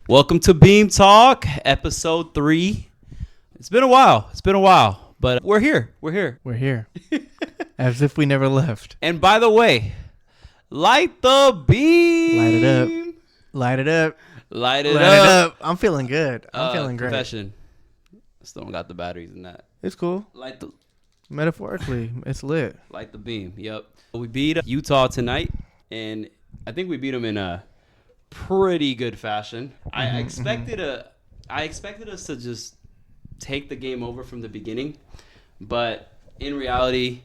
Welcome to Beam Talk, episode 3. It's been a while, but we're here. We're here. As if we never left. And by the way, light the beam. Light it up. Light it up. I'm feeling good. I'm feeling great. Confession. Still don't got the batteries in that. It's cool. Metaphorically, it's lit. Light the beam. Yep. We beat Utah tonight, and I think we beat them in a pretty good fashion. I expected us to just take the game over from the beginning, but in reality,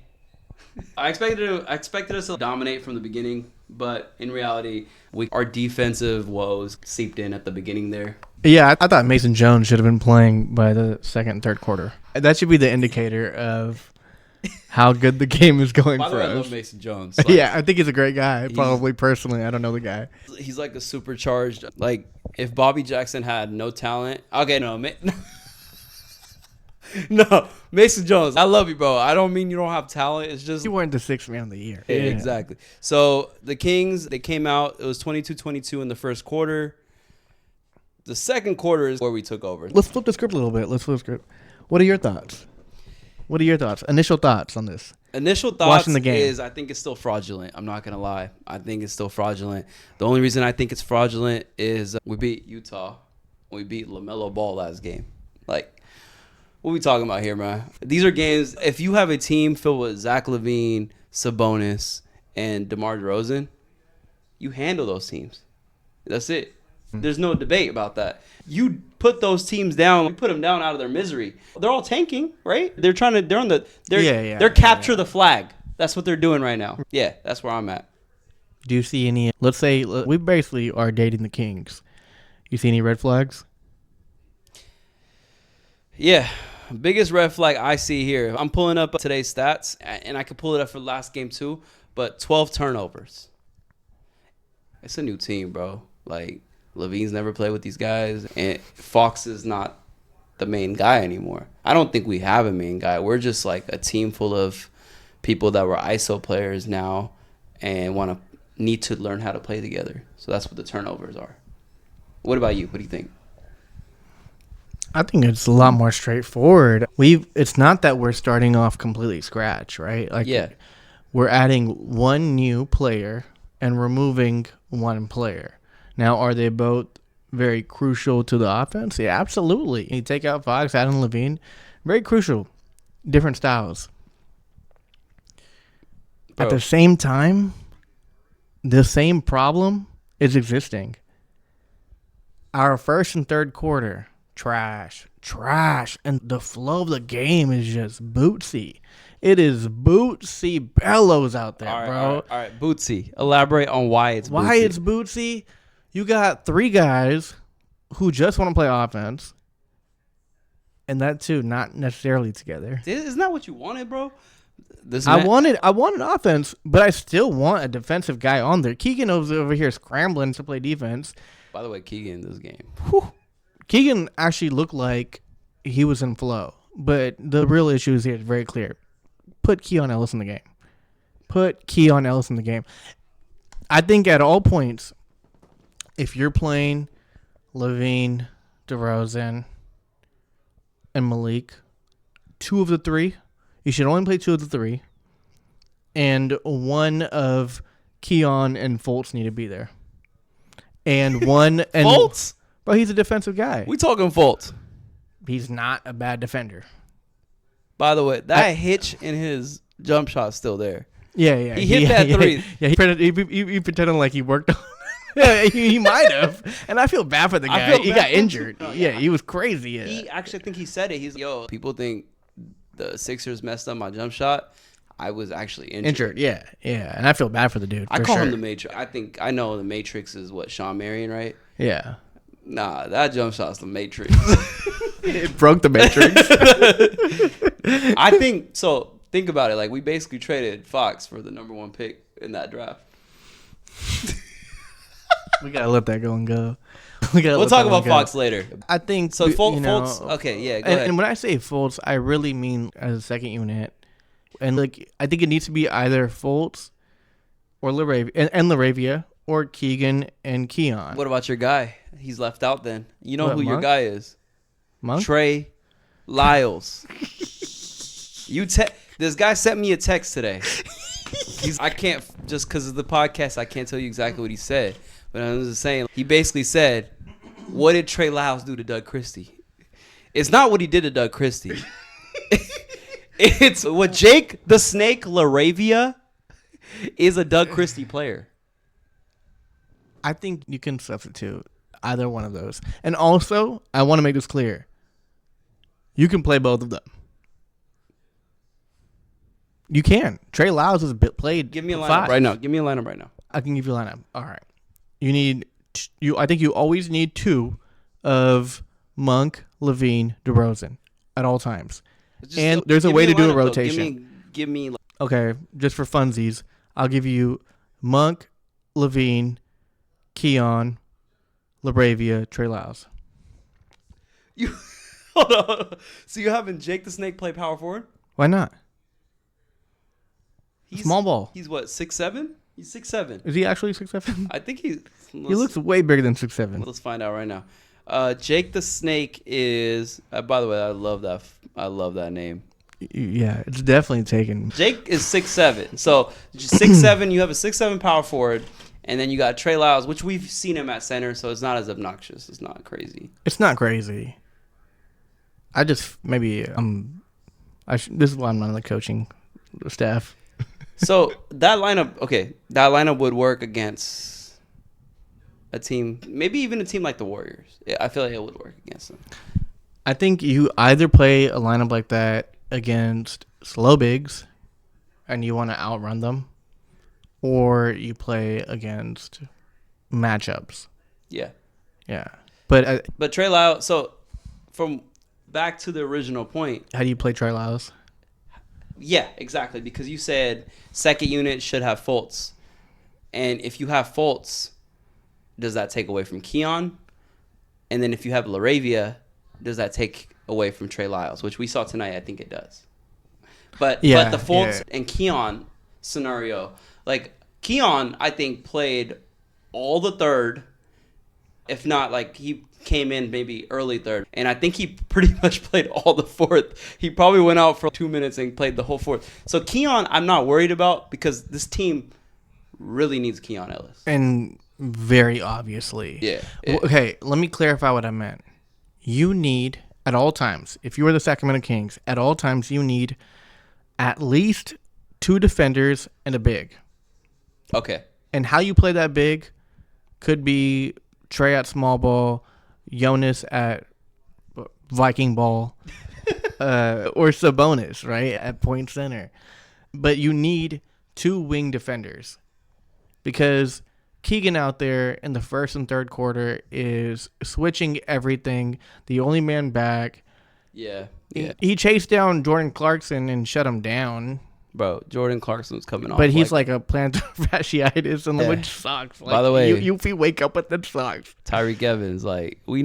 I expected us to dominate from the beginning, but in reality, our defensive woes seeped in at the beginning there. Yeah, I thought Mason Jones should have been playing by the second and third quarter. That should be the indicator of how good the game is going By the for way, us. I love Mason Jones. Yeah, I think he's a great guy. Probably personally, I don't know the guy. He's like a supercharged. Like if Bobby Jackson had no talent. Okay, no. No, Mason Jones. I love you, bro. I don't mean you don't have talent. It's just You weren't the sixth man of the year. Yeah, exactly. So the Kings, they came out. It was 22-22 in the first quarter. The second quarter is where we took over. Let's flip the script a little bit. What are your thoughts? Initial thoughts on this? Initial thoughts Watching the game. is I think it's still fraudulent. I'm not going to lie. I think it's still fraudulent. The only reason I think it's fraudulent is we beat Utah. We beat LaMelo Ball last game. Like, what are we talking about here, man? These are games. If you have a team filled with Zach LaVine, Sabonis, and DeMar DeRozan, you handle those teams. That's it. There's no debate about that. You put those teams down, you put them down out of their misery. They're all tanking, right? They're capture the flag. That's what they're doing right now. Yeah, that's where I'm at. Do you see any, let's say we basically are dating the Kings. You see any red flags? Yeah. Biggest red flag I see here. I'm pulling up today's stats, and I could pull it up for last game too, but 12 turnovers. It's a new team, bro. Like, Levine's never played with these guys, and Fox is not the main guy anymore. I don't think we have a main guy. We're just like a team full of people that were ISO players now and need to learn how to play together. So that's what the turnovers are. What about you? What do you think? I think it's a lot more straightforward. It's not that we're starting off completely scratch, right? Like, yeah, we're adding one new player and removing one player. Now, are they both very crucial to the offense? Yeah, absolutely. You take out Fox, add in LaVine, very crucial. Different styles. At the same time, the same problem is existing. Our first and third quarter, trash, and the flow of the game is just bootsy. It is bootsy bellows out there, bro. All right, bootsy. Elaborate on why it's bootsy. Why it's bootsy? You got three guys who just want to play offense, and that too, not necessarily together. Isn't that what you wanted, bro? I wanted offense, but I still want a defensive guy on there. Keegan was over here scrambling to play defense. By the way, Keegan in this game. Keegan actually looked like he was in flow, but the real issue is here. It's very clear. Put Keon Ellis in the game. I think at all points, if you're playing LaVine, DeRozan, and Malik, two of the three, you should only play two of the three, and one of Keon and Fultz need to be there. And one and Fultz? Bro, he's a defensive guy. We talking Fultz. He's not a bad defender. By the way, that hitch in his jump shot's still there. Yeah. He hit that three. Yeah, he pretended like he worked on. Yeah, he might have. And I feel bad for the guy. He got injured. Oh, yeah, he was crazy. Yeah. He actually, I think he said it. He's people think the Sixers messed up my jump shot. I was actually injured. Yeah. And I feel bad for the dude. I call him the Matrix. I know the Matrix is what, Sean Marion, right? Yeah. Nah, that jump shot's the Matrix. It broke the Matrix. I think so. Think about it. Like, we basically traded Fox for the number 1 pick in that draft. We gotta let that go and go. We'll talk about Fox later. I think so. Fultz. Okay, yeah. Go ahead. And when I say Fultz, I really mean as a second unit. And like, I think it needs to be either Fultz or LaRavia or Keegan and Keon. What about your guy, He's left out then. You know What, who your Monk? guy is. Monk? Trae Lyles. This guy sent me a text today. I can't, just because of the podcast, I can't tell you exactly what he said. But I was just saying, he basically said, what did Trae Lyles do to Doug Christie? It's not what he did to Doug Christie. It's what Jake the Snake LaRavia is a Doug Christie player. I think you can substitute either one of those. And also, I want to make this clear. You can play both of them. You can. Trae Lyles has played. Give me a lineup five. right now. Give me a lineup right now. I can give you a lineup. All right. You need I think you always need two of Monk, Levine, DeRozan at all times. And there's a way to do a rotation. Give me. Okay, just for funsies, I'll give you Monk, Levine, Keon, LaBravia, Trae Lyles. You hold on. So you're having Jake the Snake play power forward? Why not? He's, Small ball. He's what, 6'7"? He's 6'7". Is he actually 6'7"? I think he looks way bigger than 6'7". Let's find out right now. Jake the Snake is. By the way, I love that. I love that name. Yeah, it's definitely taken. Jake is 6'7". So 6'7", you have a 6'7" power forward, and then you got Trae Lyles, which we've seen him at center, so it's not as obnoxious. It's not crazy. It's not crazy. I just maybe this is why I'm not on the coaching staff. So that lineup would work against a team, maybe even a team like the Warriors. Yeah, I feel like it would work against them. I think you either play a lineup like that against slow bigs and you want to outrun them, or you play against matchups. Yeah. Yeah. But Trae Lyles, so from back to the original point. How do you play Trae Lyles? Yeah, exactly. Because you said second unit should have Fultz. And if you have Fultz, does that take away from Keon? And then if you have LaRavia, does that take away from Trae Lyles? Which we saw tonight, I think it does. But the Fultz and Keon scenario, like Keon, I think played all the third, if not like he came in maybe early third, and I think he pretty much played all the fourth. He probably went out for 2 minutes and played the whole fourth. So Keon, I'm not worried about because this team really needs Keon Ellis. And very obviously. Yeah. Okay, let me clarify what I meant. You need, at all times, if you are the Sacramento Kings, at all times you need at least two defenders and a big. Okay. And how you play that big could be Trae at small ball, Jonas at Viking ball, or Sabonis, right, at point center. But you need two wing defenders because Keegan out there in the first and third quarter is switching everything, the only man back. Yeah. He chased down Jordan Clarkson and shut him down. Bro, Jordan Clarkson's coming off. But he's like a plantar fasciitis, and which sucks. Like, by the way, you wake up with that sucks. Tyreek Evans, like we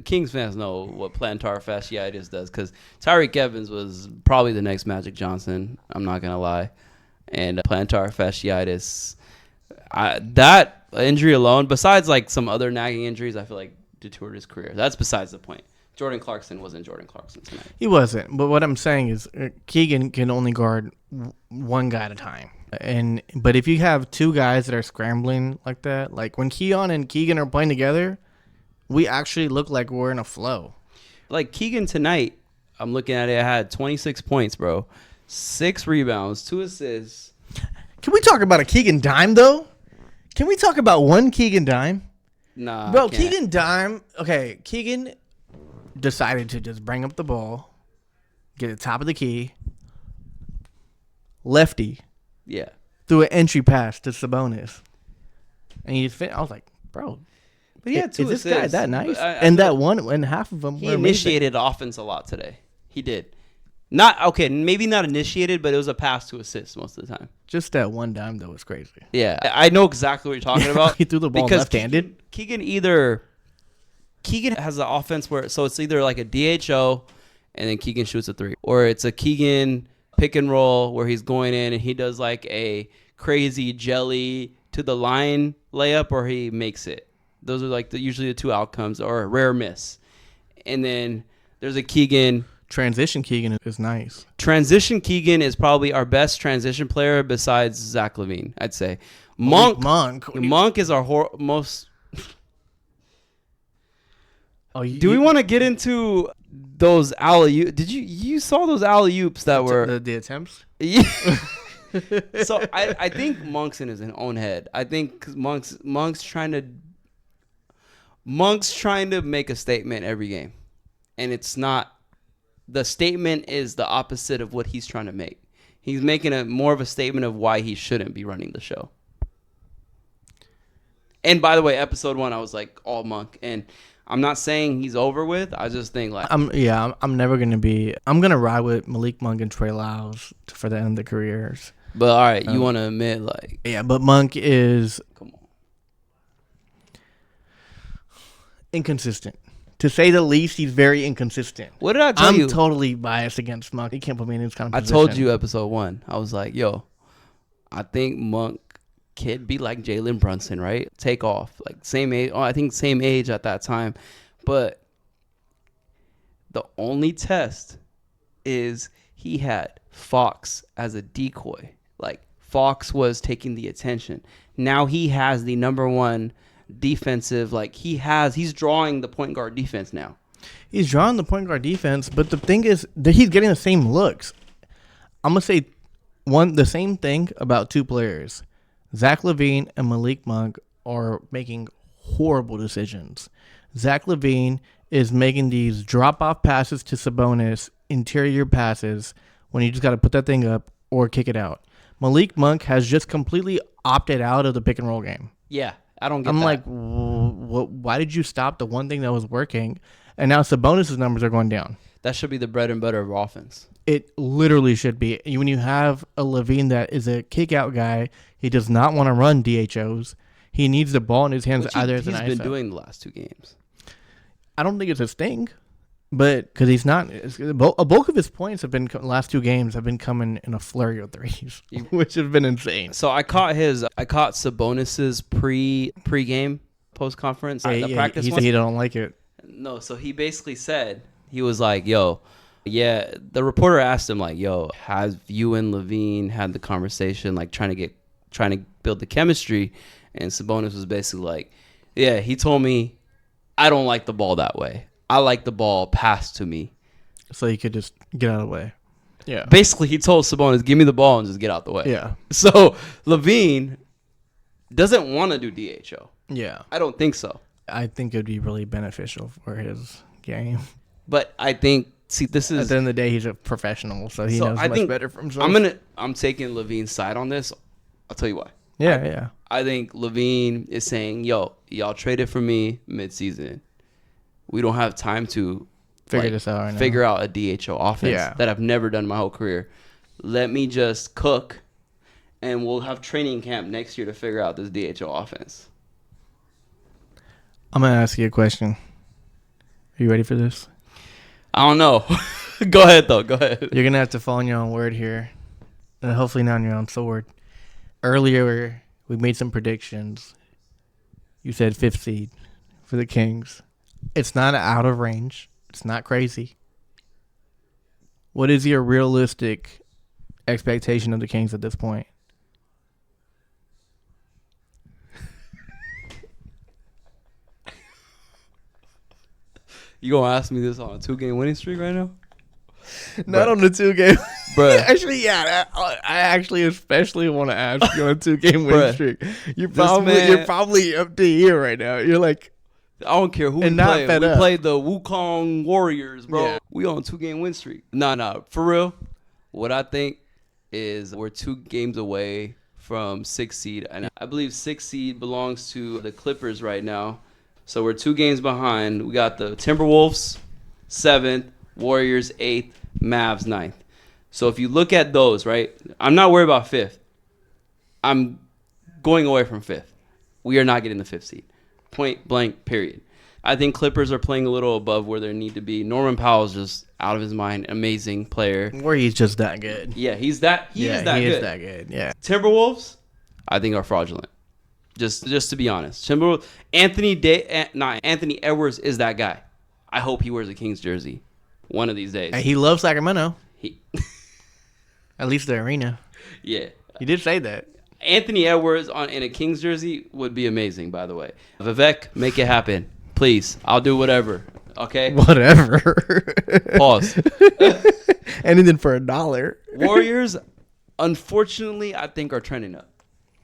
Kings fans know what plantar fasciitis does because Tyreek Evans was probably the next Magic Johnson. I'm not gonna lie, and plantar fasciitis, that injury alone, besides like some other nagging injuries, I feel like detoured his career. That's besides the point. Jordan Clarkson wasn't Jordan Clarkson tonight. He wasn't. But what I'm saying is Keegan can only guard one guy at a time. But if you have two guys that are scrambling like that, like when Keon and Keegan are playing together, we actually look like we're in a flow. Like Keegan tonight, I'm looking at it, I had 26 points, bro. 6 rebounds, 2 assists. Can we talk about a Keegan dime, though? Can we talk about one Keegan dime? Nah, bro, Keegan dime. Okay, Keegan decided to just bring up the ball, get the top of the key, lefty. Yeah. Threw an entry pass to Sabonis. And I was like, bro, but he had 2 is this assists. guy that nice? And that one, and half of them he were initiated offense a lot today. He did. Maybe not initiated, but it was a pass to assist most of the time. Just that one dime, though, was crazy. Yeah, I know exactly what you're talking about. He threw the ball left-handed. Keegan has the offense where, so it's either like a DHO and then Keegan shoots a 3, or it's a Keegan pick and roll where he's going in and he does like a crazy jelly to the line layup or he makes it. Those are like usually the two outcomes, or a rare miss. And then there's a Keegan. Transition Keegan is nice. Transition Keegan is probably our best transition player besides Zach LaVine, I'd say. Monk is our most. Do we want to get into those alley-oops? Did you saw those alley-oops that were the attempts? Yeah. So I think Monk's in his own head. I think Monk's trying to make a statement every game, and it's not. The statement is the opposite of what he's trying to make. He's making more of a statement of why he shouldn't be running the show. And by the way, episode 1, I was like all Monk, and I'm not saying he's over with. I just think like I'm never gonna be. I'm gonna ride with Malik Monk and Trae Lyles for the end of their careers. But all right, you want to admit like but Monk is come on, inconsistent. To say the least, he's very inconsistent. What did I tell you? I'm totally biased against Monk. He can't put me in this kind of position. I told you episode 1. I was like, yo, I think Monk could be like Jalen Brunson, right? Take off. Like same age. Oh, I think same age at that time. But the only test is he had Fox as a decoy. Like Fox was taking the attention. Now he has the number 1 defensive, like he's drawing the point guard defense now. He's drawing the point guard defense, but the thing is that he's getting the same looks. I'm gonna say the same thing about 2 players. Zach LaVine and Malik Monk are making horrible decisions. Zach LaVine is making these drop-off passes to Sabonis, interior passes, when you just got to put that thing up or kick it out. Malik Monk has just completely opted out of the pick-and-roll game. Yeah. I don't get I'm that. like, why did you stop the one thing that was working? And now Sabonis' numbers are going down. That should be the bread and butter of offense. It literally should be. When you have a LaVine that is a kick-out guy, he does not want to run DHOs. He needs the ball in his hands either as an ISO. He's been doing the last 2 games. I don't think it's his thing, but because he's not. A bulk of his points last 2 games have been coming in a flurry of threes, which has been insane. So I caught Sabonis's pre-game post conference. The practice. He said he don't like it. No, so he basically said he was like, "Yo, yeah." The reporter asked him like, "Yo, has you and LaVine had the conversation like trying to build the chemistry?" And Sabonis was basically like, "Yeah." He told me, "I don't like the ball that way. I like the ball passed to me." So he could just get out of the way. Yeah. Basically, he told Sabonis, "Give me the ball and just get out the way." Yeah. So LaVine doesn't want to do DHO. Yeah. I don't think so. I think it would be really beneficial for his game. But I think, this is... At the end of the day, he's a professional, so he knows much better for himself. I'm taking LaVine's side on this. I'll tell you why. Yeah. I think LaVine is saying, yo, y'all traded for me mid-season. We don't have time to figure out a DHO offense that I've never done my whole career. Let me just cook, and we'll have training camp next year to figure out this DHO offense. I'm going to ask you a question. Are you ready for this? I don't know. Go ahead, though. Go ahead. You're going to have to fall on your own word here, and hopefully not on your own sword. Earlier, we made some predictions. You said 5th seed for the Kings. It's not out of range. It's not crazy. What is your realistic expectation of the Kings at this point? You gonna ask me this on a 2-game winning streak right now? Not on the 2-game. Bruh. Actually, yeah. I actually especially want to ask you on a 2-game winning streak. You're probably up to here right now. You're like, I don't care who we play. We played the Wukong Warriors, bro. Yeah. We on a 2-game win streak. Nah. For real, what I think is we're 2 games away from 6th seed. And I believe 6th seed belongs to the Clippers right now. So we're 2 games behind. We got the Timberwolves 7th, Warriors 8th, Mavs 9th. So if you look at those, right, I'm not worried about 5th. I'm going away from 5th. We are not getting the 5th seed. Point blank, period. I think Clippers are playing a little above where they need to be. Norman Powell's just out of his mind. Amazing player. Or he's just that good. Yeah, he is that good. He is that good, yeah. Timberwolves, I think, are fraudulent. Just to be honest, Anthony Edwards is that guy. I hope he wears a Kings jersey one of these days. Hey, he loves Sacramento. He, At least the arena. yeah. He did say that. Anthony Edwards in a Kings jersey would be amazing, by the way. Vivek, make it happen. Please. I'll do whatever. Okay? Whatever. Pause. Anything for $1. Warriors, unfortunately, I think are trending up.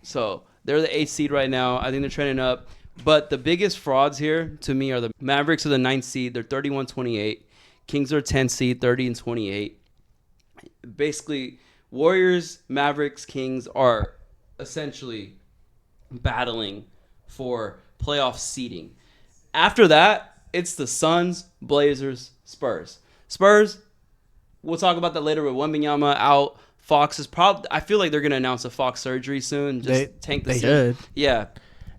So they're the 8th seed right now. I think they're trending up. But the biggest frauds here, to me, are the Mavericks are the 9th seed. They're 31-28. Kings are 10th seed, 30-28. Basically, Warriors, Mavericks, Kings are essentially battling for playoff seeding. After that, it's the Suns, Blazers, Spurs. Spurs, we'll talk about that later with Wembanyama out. Fox is probably. I feel like they're going to announce a Fox surgery soon. Just tank the season. They should. Yeah.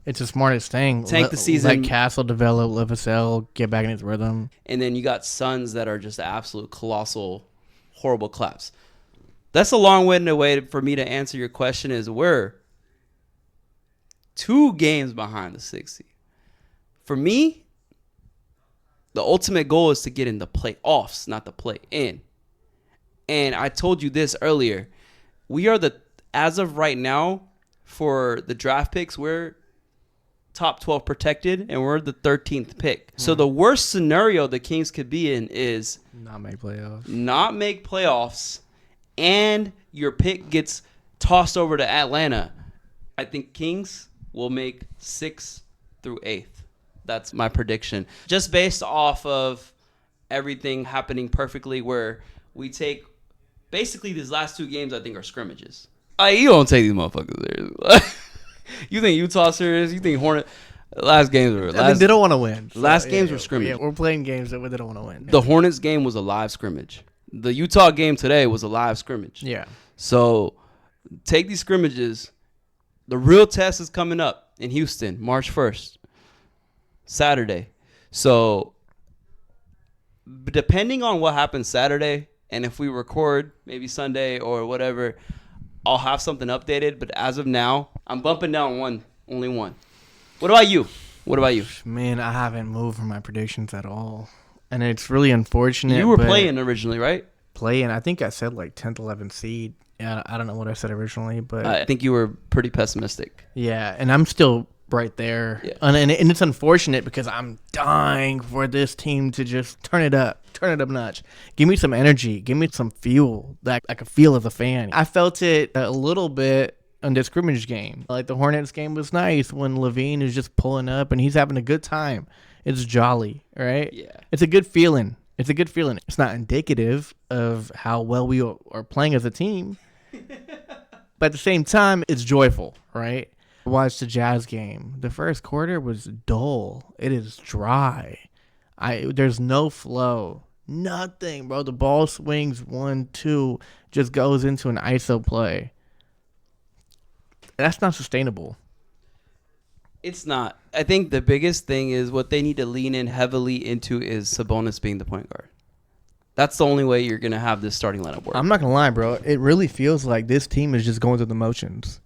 It's the smartest thing. Tank the season. Let Castle develop, Livicell get back in his rhythm. And then you got Suns that are just absolute colossal, horrible claps. That's a long-winded way for me to answer your question is we're 2 games behind the 6th seed. For me, the ultimate goal is to get in the playoffs, not the play-in. And I told you this earlier. We are as of right now, for the draft picks, we're top 12 protected, and we're the 13th pick. So the worst scenario the Kings could be in is Not make playoffs, and your pick gets tossed over to Atlanta. I think Kings will make 6th through 8th. That's my prediction. Just based off of everything happening perfectly, where we take basically these last 2 games, I think, are scrimmages. You don't take these motherfuckers serious. You think Utah serious? You think Hornet? Last games were. They don't want to win. Last games were scrimmage. Yeah, we're playing games that they don't want to win. The Hornets game was a live scrimmage. The Utah game today was a live scrimmage. Yeah. So take these scrimmages. The real test is coming up in Houston, March 1st, Saturday. So depending on what happens Saturday, and if we record maybe Sunday or whatever, I'll have something updated. But as of now, I'm bumping down only one. What about you? Man, I haven't moved from my predictions at all. And it's really unfortunate. You were playing originally, right? I think I said like 10th, 11th seed. Yeah, I don't know what I said originally, but I think you were pretty pessimistic. Yeah, and I'm still right there. Yeah. And it's unfortunate because I'm dying for this team to just turn it up a notch. Give me some energy. Give me some fuel that I could feel as a fan. I felt it a little bit on the scrimmage game. Like the Hornets game was nice when Levine is just pulling up and he's having a good time. It's jolly, right? Yeah. It's a good feeling. It's not indicative of how well we are playing as a team. But at the same time, it's joyful, right? I watched the Jazz game. The first quarter was dull. It is dry. There's no flow. Nothing, bro. The ball swings 1-2, just goes into an ISO play. That's not sustainable. It's not. I think the biggest thing is what they need to lean in heavily into is Sabonis being the point guard. That's the only way you're going to have this starting lineup work. I'm not going to lie, bro. It really feels like this team is just going through the motions.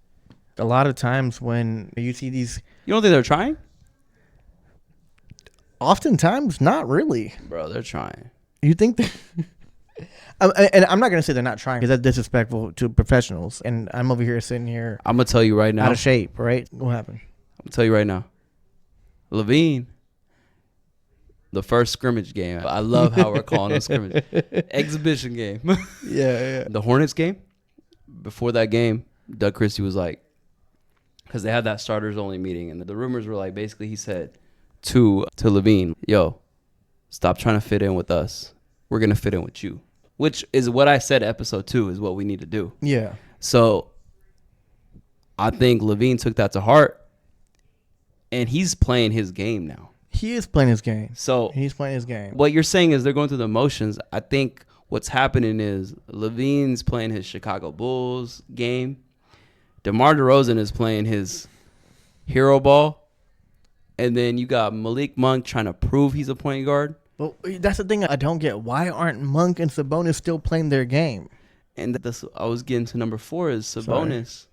A lot of times when you see these... You don't think they're trying? Oftentimes, not really. Bro, they're trying. You think that... and I'm not going to say they're not trying because that's disrespectful to professionals. And I'm over here sitting here... I'm going to tell you right now. Out of shape, right? What happened? I'm going to tell you right now. Levine... The first scrimmage game. I love how we're calling it scrimmage. Exhibition game. Yeah. The Hornets game, before that game, Doug Christie was like, because they had that starters only meeting, and the rumors were like, basically he said to Levine, yo, stop trying to fit in with us. We're going to fit in with you. Which is what I said episode 2 is what we need to do. Yeah. So I think Levine took that to heart, and he's playing his game now. He is playing his game. So he's playing his game. What you're saying is they're going through the motions. I think what's happening is Levine's playing his Chicago Bulls game. DeMar DeRozan is playing his hero ball. And then you got Malik Monk trying to prove he's a point guard. Well, that's the thing I don't get. Why aren't Monk and Sabonis still playing their game? And I was getting to number 4 is Sabonis.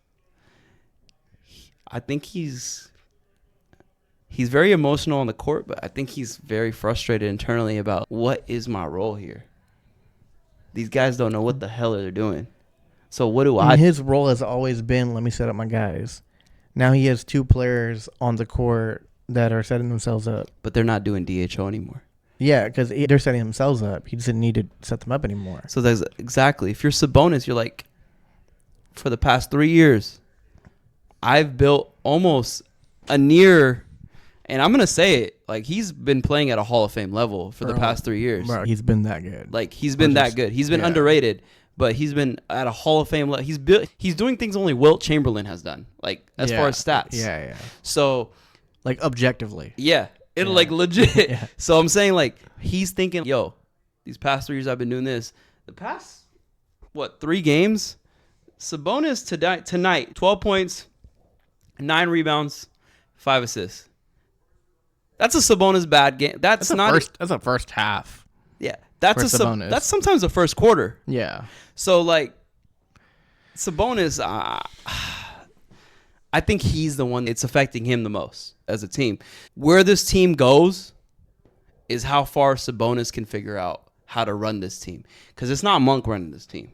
I think he's very emotional on the court, but I think he's very frustrated internally about what is my role here. These guys don't know what the hell they're doing. So what do I? His role has always been, let me set up my guys. Now he has 2 players on the court that are setting themselves up. But they're not doing DHO anymore. Yeah, because they're setting themselves up. He doesn't need to set them up anymore. So that's exactly. If you're Sabonis, you're like, for the past 3 years, I've built almost a near, and I'm going to say it, like he's been playing at a Hall of Fame level for the past 3 years. Bro, he's been that good. Like he's been that good. He's been underrated, but he's been at a Hall of Fame level. He's doing things only Wilt Chamberlain has done, like as far as stats. Yeah. So, like objectively. Yeah. Like legit. Yeah. So I'm saying like he's thinking, yo, these past 3 years I've been doing this. The past 3 games, Sabonis tonight 12 points, 9 rebounds, 5 assists. That's a Sabonis bad game. That's a first half. Yeah, that's that's sometimes the first quarter. Yeah. So like Sabonis, I think he's the one it's affecting him the most as a team. Where this team goes is how far Sabonis can figure out how to run this team. Because it's not Monk running this team.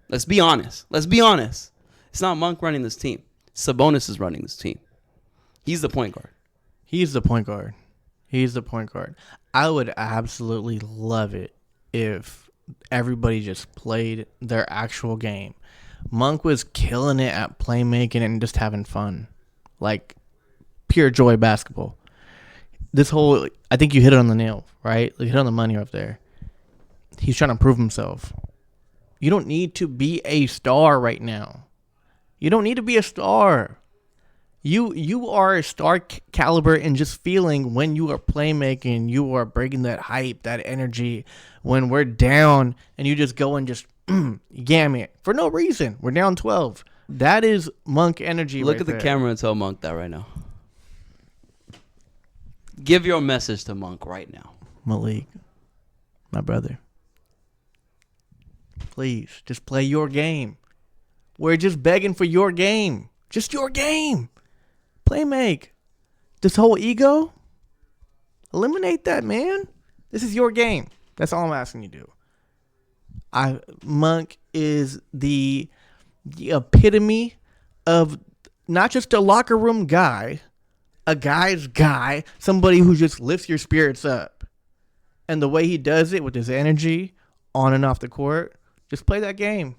Let's be honest. It's not Monk running this team. Sabonis is running this team. He's the point guard. He's the point guard. I would absolutely love it if everybody just played their actual game. Monk was killing it at playmaking and just having fun. Like, pure joy basketball. I think you hit it on the nail, right? Like, hit it on the money up there. He's trying to prove himself. You don't need to be a star right now. You don't need to be a star. You are a star caliber in just feeling when you are playmaking, you are breaking that hype, that energy. When we're down and you just go and just yam it for no reason. We're down 12. That is Monk energy. Look at the camera and tell Monk that right now. Give your message to Monk right now. Malik, my brother. Please, just play your game. We're just begging for your game. Just your game. Play make. This whole ego, eliminate that, man. This is your game. That's all I'm asking you to do. Monk is the epitome of not just a locker room guy, a guy's guy, somebody who just lifts your spirits up. And the way he does it with his energy on and off the court, just play that game.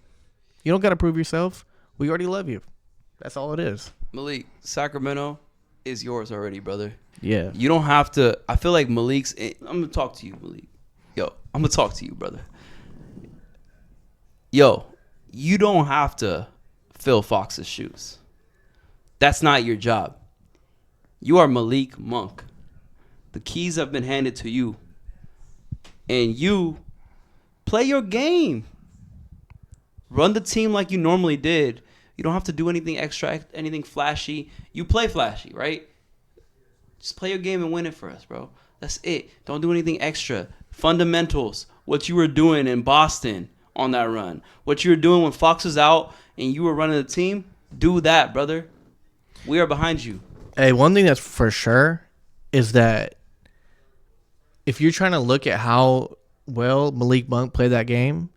You don't got to prove yourself. We already love you. That's all it is. Malik, Sacramento is yours already, brother. Yeah. You don't have to. I feel like I'm going to talk to you, Malik. Yo, I'm going to talk to you, brother. Yo, you don't have to fill Fox's shoes. That's not your job. You are Malik Monk. The keys have been handed to you. And you play your game. Run the team like you normally did. You don't have to do anything extra, anything flashy. You play flashy, right? Just play your game and win it for us, bro. That's it. Don't do anything extra. Fundamentals. What you were doing in Boston on that run. What you were doing when Fox was out and you were running the team. Do that, brother. We are behind you. Hey, one thing that's for sure is that if you're trying to look at how well Malik Monk played that game,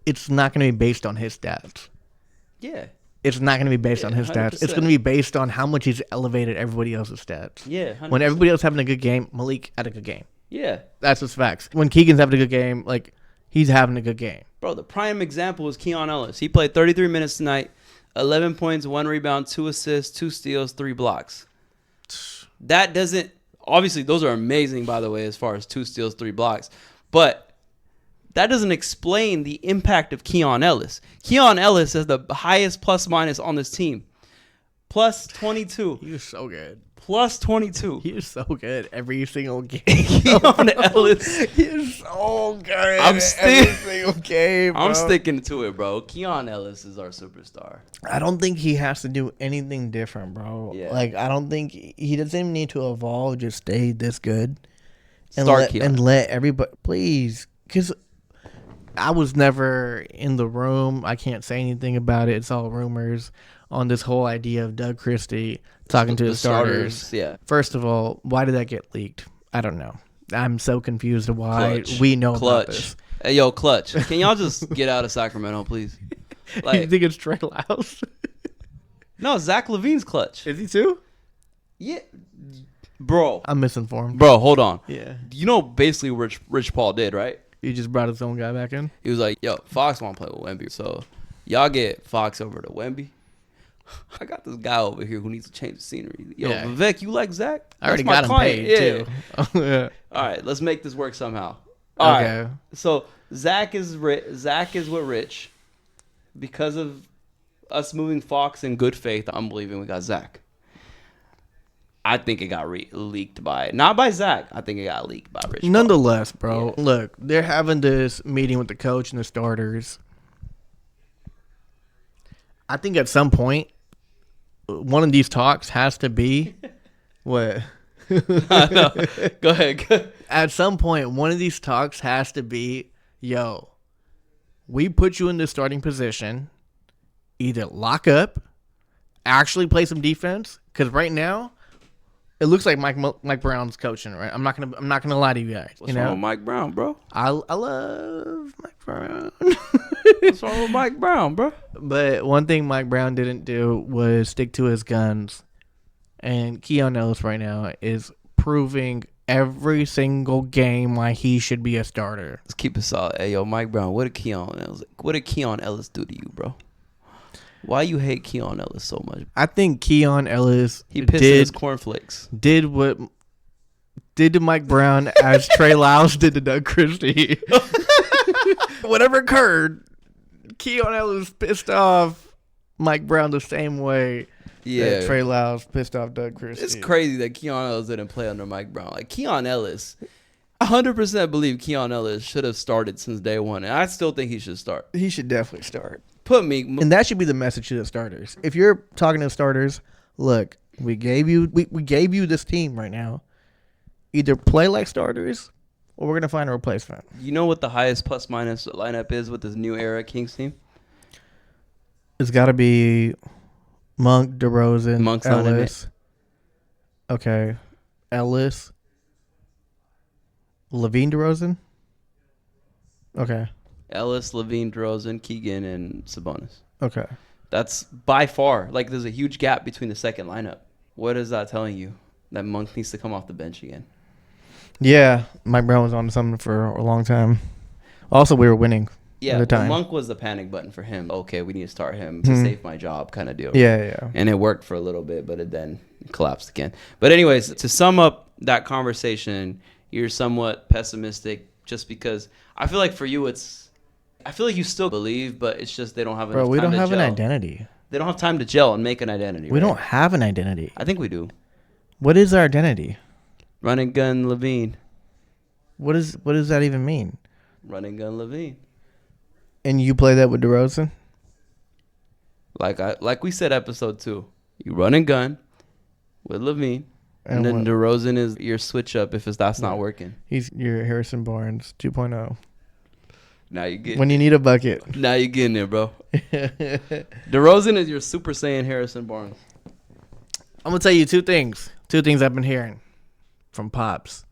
it's not going to be based on his stats. Yeah. It's not going to be based on his 100%. stats. It's going to be based on how much he's elevated everybody else's stats. Yeah, 100%. When everybody else having a good game, Malik had a good game. Yeah. That's just facts. When Keegan's having a good game, like, he's having a good game. Bro, the prime example is Keon Ellis. He played 33 minutes tonight, 11 points, 1 rebound, 2 assists, 2 steals, 3 blocks. That doesn't... Obviously, those are amazing, by the way, as far as 2 steals, 3 blocks. But that doesn't explain the impact of Keon Ellis. Keon Ellis is the highest plus-minus on this team. Plus 22. He was so good. Plus 22. He was so good every single game. Keon Ellis. He was so good every single game, bro. I'm sticking to it, bro. Keon Ellis is our superstar. I don't think he has to do anything different, bro. Yeah. Like, I don't think he doesn't even need to evolve. Just stay this good. And let everybody, please. Because I was never in the room. I can't say anything about it. It's all rumors. on this whole idea of Doug Christie talking to the starters. Yeah. First of all, why did that get leaked? I don't know. I'm so confused why Clutch. we know about Clutch. this. Hey, yo, Clutch. Can y'all just get out of Sacramento, please? You think it's Trae Lyles? No, Zach LaVine's Clutch. Is he too? Yeah. Bro. I'm misinformed. Bro, hold on. Yeah. You know basically what Rich Paul did, right? He just brought his own guy back in? He was like, yo, Fox want to play with Wemby. So y'all get Fox over to Wemby. I got this guy over here who needs to change the scenery. Yo, Yeah. Vivek, you like Zach? I already That's got my him client. paid, too. Yeah. All right, let's make this work somehow. All Okay. right. So Zach is with Rich. Because of us moving Fox in good faith, I'm believing we got Zach. I think it got leaked not by Zach. I think it got leaked by Rich Paul. Nonetheless, bro, Yeah. look, they're having this meeting with the coach and the starters. I think at some point, one of these talks has to be what? I know. Go ahead. At some point, one of these talks has to be, yo, we put you in the starting position, either lock up, actually play some defense, because right now, it looks like Mike Brown's coaching, right? I'm not gonna lie to you guys. What's wrong with Mike Brown, bro? I love Mike Brown. What's wrong with Mike Brown, bro? But one thing Mike Brown didn't do was stick to his guns. And Keon Ellis right now is proving every single game why he should be a starter. Let's keep it solid. Hey, yo, Mike Brown, what did Keon Ellis do to you, bro? Why you hate Keon Ellis so much? I think Keon Ellis He pissed in his cornflakes. did what did to Mike Brown as Trae Lyles did to Doug Christie. Whatever occurred, Keon Ellis pissed off Mike Brown the same way that Trae Lyles pissed off Doug Christie. It's crazy that Keon Ellis didn't play under Mike Brown. Like, Keon Ellis, 100% believe Keon Ellis should have started since day one. And I still think he should start. He should definitely start. And that should be the message to the starters. If you're talking to starters, look, we gave you this team right now. Either play like starters or we're going to find a replacement. You know what the highest plus minus lineup is with this new era Kings team? It's got to be Monk, DeRozan, Monk's not in Ellis. Okay. Ellis. Levine, DeRozan? Okay. Ellis, Levine, DeRozan, Keegan, and Sabonis. Okay. That's by far, like, there's a huge gap between the second lineup. What is that telling you? That Monk needs to come off the bench again. Yeah, Mike Brown was on something for a long time. Also, we were winning Yeah, at the time. Monk was the panic button for him. Okay, we need to start him to save my job kind of deal. Yeah. And it worked for a little bit, but it then collapsed again. But anyways, to sum up that conversation, you're somewhat pessimistic just because I feel like for you I feel like you still believe, but it's just they don't have enough time to gel. Bro, we don't have an identity. They don't have time to gel and make an identity. We right? don't have an identity. I think we do. What is our identity? Run and gun Levine. What does that even mean? Run and gun Levine. And you play that with DeRozan? Like we said, episode 2. You run and gun with Levine, and then DeRozan is your switch up if that's not working. He's your Harrison Barnes 2.0. Now you get when you need a bucket. Now you getting there, bro. DeRozan is your Super Saiyan Harrison Barnes. I'm gonna tell you two things. Two things I've been hearing from Pops.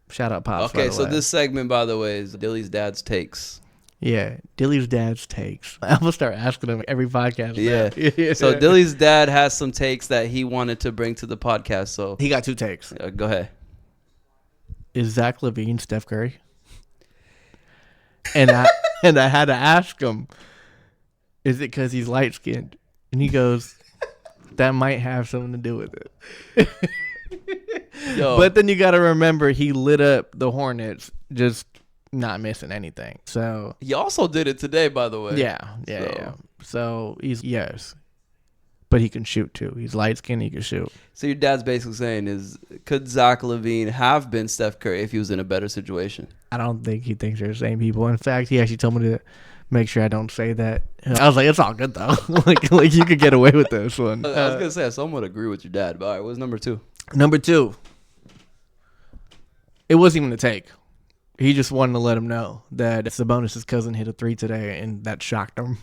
Shout out Pops. Okay, so this segment, by the way, is Dilly's dad's takes. Yeah, Dilly's dad's takes. I'm gonna start asking him every podcast. Yeah. So Dilly's dad has some takes that he wanted to bring to the podcast. So he got 2 takes. Go ahead. Is Zach LaVine Steph Curry? And I had to ask him, is it because he's light skinned? And he goes, that might have something to do with it. Yo. But then you got to remember he lit up the Hornets, just not missing anything. So he also did it today, by the way. Yeah. So yes, but he can shoot too. He's light skinned. He can shoot. So your dad's basically saying could Zach LaVine have been Steph Curry if he was in a better situation? I don't think he thinks they're the same people. In fact, he actually told me to make sure I don't say that. I was like, it's all good though. like you could get away with this one. I was gonna say I somewhat agree with your dad, but all right, what's number 2? Number 2. It wasn't even a take. He just wanted to let him know that Sabonis' cousin hit a 3 today, and that shocked him.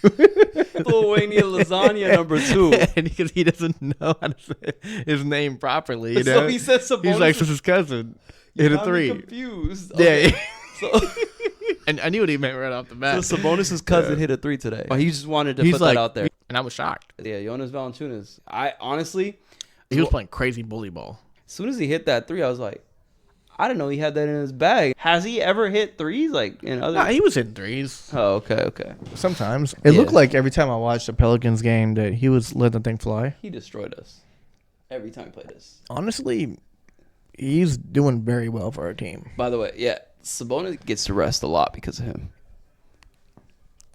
Lithuania lasagna number 2. And because he doesn't know how to say his name properly, you know. So he said Sabonis. He's like, "This is his cousin." Hit a got me 3. confused. Yeah. Okay. So, And I knew what he meant right off the bat. so Sabonis' cousin hit a 3 today. He just wanted to put that out there. And I was shocked. Yeah, Jonas Valanciunas. I honestly, He was playing crazy bully ball. as soon as he hit that 3, I was like, I didn't know he had that in his bag. Has he ever hit 3s like in other? Nah, he was hitting 3s. Oh, okay. Sometimes. It looked like every time I watched a Pelicans game that he was letting the thing fly. He destroyed us every time he played us. Honestly, he's doing very well for our team. By the way, yeah, Sabonis gets to rest a lot because of him.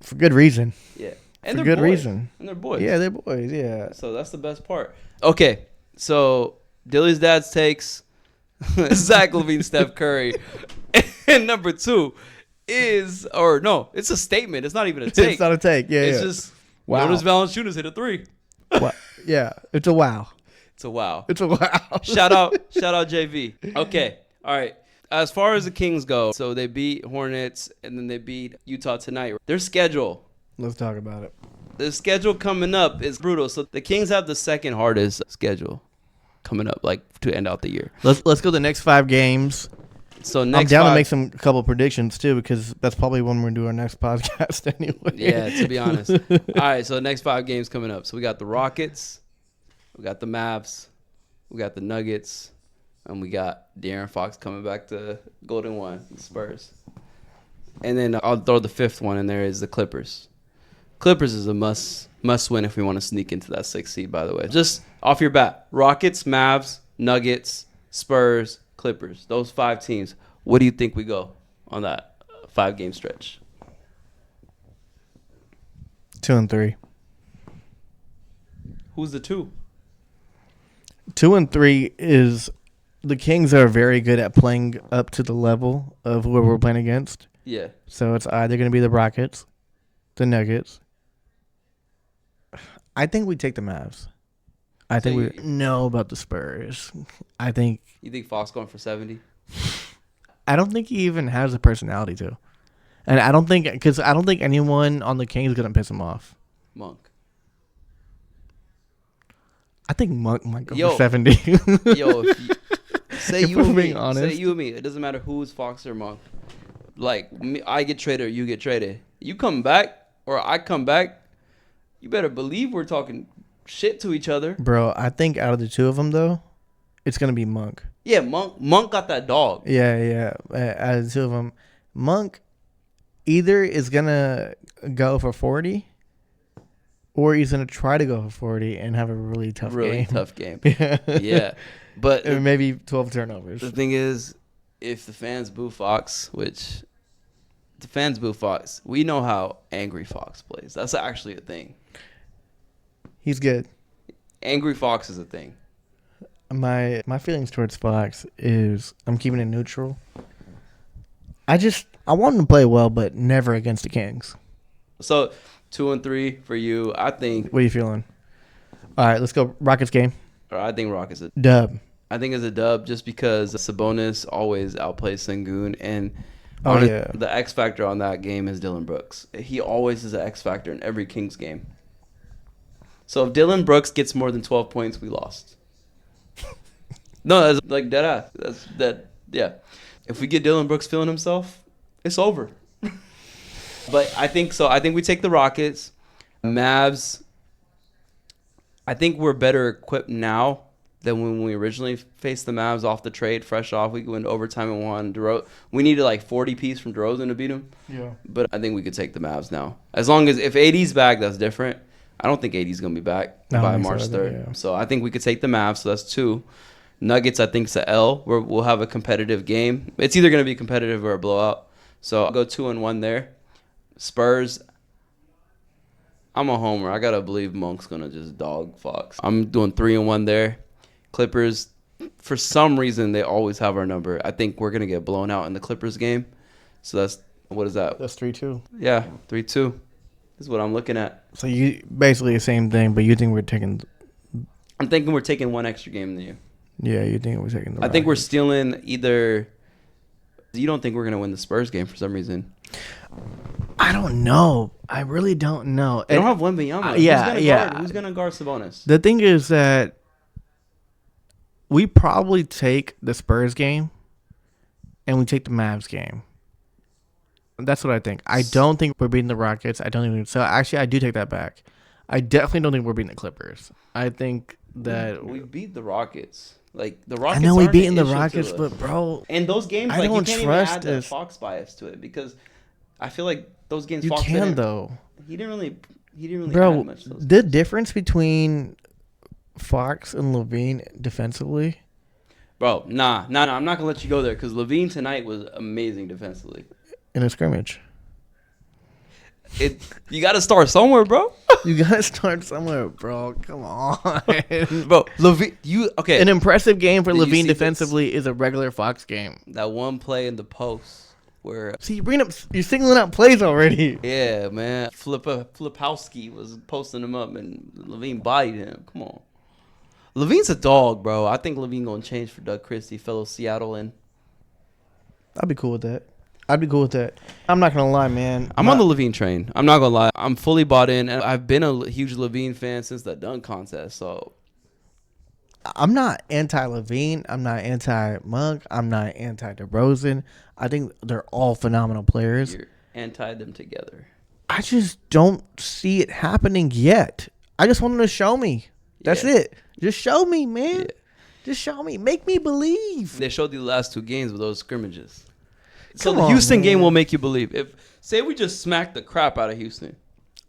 For good reason. Yeah. And for good reason. And they're boys. Yeah, they're boys, yeah. So that's the best part. Okay, so Dilly's dad's takes Zach LaVine, Steph Curry. And number 2 is, or no, it's a statement. It's not even a take. It's not a take, yeah. It's just, Jonas Valanciunas hit a 3. Wow. Yeah, it's a wow. It's a wow. It's a wow. Shout out JV. Okay, all right. As far as the Kings go, so they beat Hornets and then they beat Utah tonight. Their schedule. Let's talk about it. The schedule coming up is brutal. So the Kings have the second hardest schedule coming up, like to end out the year. Let's go the next 5 games. So next I'm down to five, make a couple predictions too, because that's probably when we're doing our next podcast anyway. Yeah, to be honest. All right, so the next 5 games coming up. So we got the Rockets, we got the Mavs, we got the Nuggets, and we got De'Aaron Fox coming back to Golden One, the Spurs. And then I'll throw the 5th one in there is the Clippers. Clippers is a must win if we want to sneak into that 6th seed, by the way. Just off your bat, Rockets, Mavs, Nuggets, Spurs, Clippers. Those 5 teams. What do you think we go on that 5-game stretch? 2 and 3. Who's the 2? 2 and 3 is the Kings are very good at playing up to the level of whoever we're playing against. Yeah. So it's either going to be the Rockets, the Nuggets. I think we take the Mavs. I think we know about the Spurs. You think Fox going for 70? I don't think he even has a personality to. And I don't think anyone on the Kings is going to piss him off. Monk. I think Monk might go for 70. Yo, say If you we're and me. being honest. Say you and me. It doesn't matter who's Fox or Monk. Like, me, I get traded or you get traded. You come back or I come back, you better believe we're talking shit to each other. Bro, I think out of the 2 of them, though, it's going to be Monk. Yeah, Monk got that dog. Yeah. Out of the 2 of them, Monk either is going to go for 40 or he's going to try to go for 40 and have a really tough game. Yeah. But And maybe 12 turnovers. the thing is, if the fans boo Fox, which the fans boo Fox, we know how angry Fox plays. That's actually a thing. He's good. Angry Fox is a thing. My feelings towards Fox is I'm keeping it neutral. I want him to play well, but never against the Kings. So 2 and 3 for you. I think. What are you feeling? All right, let's go Rockets game. Or I think Rockets. Dub. I think it's a dub just because Sabonis always outplays Sengun, and the X factor on that game is Dillon Brooks. He always is an X factor in every Kings game. So if Dillon Brooks gets more than 12 points, we lost. No, that's like dead ass. That's that. Yeah. If we get Dillon Brooks feeling himself, it's over. But I think so. I think we take the Rockets. Mavs. I think we're better equipped now than when we originally faced the Mavs off the trade, fresh off. We went overtime and won. We needed like 40 piece from DeRozan to beat him. Yeah. But I think we could take the Mavs now. As long as if AD's back, that's different. I don't think AD's going to be back by March 3rd. Yeah. So I think we could take the Mavs. So that's 2. Nuggets, I think, is an L. We'll have a competitive game. It's either going to be competitive or a blowout. So I'll go 2 and 1 there. Spurs, I'm a homer. I got to believe Monk's going to just dog Fox. I'm doing 3 and 1 there. Clippers, for some reason, they always have our number. I think we're going to get blown out in the Clippers game. So that's, what is that? That's 3-2. Yeah, 3-2 is what I'm looking at. So you basically the same thing, but you think we're taking... I'm thinking we're taking 1 extra game than you. Yeah, you think we're taking the I think we're stealing either... You don't think we're going to win the Spurs game for some reason? I don't know. I really don't know. They don't have Wembanyama. Yeah. Who's gonna guard Sabonis? The thing is that we probably take the Spurs game and we take the Mavs game. That's what I think. I don't think we're beating the Rockets. I don't even. So actually, I do take that back. I definitely don't think we're beating the Clippers. I think that we beat the Rockets. Like the I Rockets. know we aren't beating an the issue Rockets, to us. but bro, And those games, I like you don't can't even trust add the this. Fox bias to it because I feel like those games. you Fox can didn't- though, He didn't really bro. add much. To those The games. difference between Fox and Levine defensively. Bro, nah. I'm not gonna let you go there because Levine tonight was amazing defensively. In a scrimmage. You got to start somewhere, bro. You gotta start somewhere, bro. Come on. Bro, Levine, okay? An impressive game for Did you Levine see this? defensively is a regular Fox game. That one play in the post where, See, you're singling out plays already. yeah, man, Flipowski was posting him up and Levine bodied him. Come on, Levine's a dog, bro. I think Levine gonna change for Doug Christie, fellow Seattle, and I'd be cool with that. I'm not gonna lie, man. I'm on the Levine train. I'm not gonna lie. I'm fully bought in, and I've been a huge Levine fan since the dunk contest. So I'm not anti-Levine. I'm not anti-Monk. I'm not anti-DeRozan. I think they're all phenomenal players. you're anti them together. I just don't see it happening yet. I just want them to show me. That's Yeah. it. Just show me, man. Yeah. Just show me. Make me believe. They showed you the last two games with those scrimmages. So Come the on, Houston man. game will make you believe. If say we just smacked the crap out of Houston.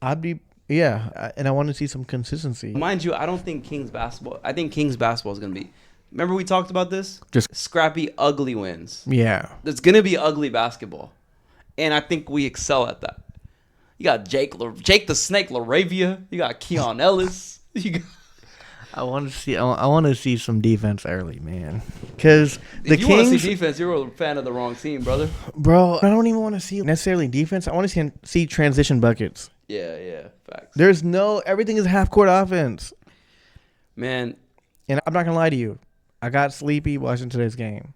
I'd be, yeah, and I want to see some consistency. Mind you, I don't think Kings basketball. I think Kings basketball is gonna be. Remember we talked about this? Just- scrappy, ugly wins. Yeah. It's gonna be ugly basketball, and I think we excel at that. You got Jake the Snake Laravia. You got Keon Ellis. You got, I want to see some defense early, man. Because the if you want to Kings, see defense, you're a fan of the wrong team, brother. bro, I don't even want to see necessarily defense. I want to see transition buckets. Yeah, facts. Everything is half court offense. Man, And I'm not gonna lie to you, I got sleepy watching today's game,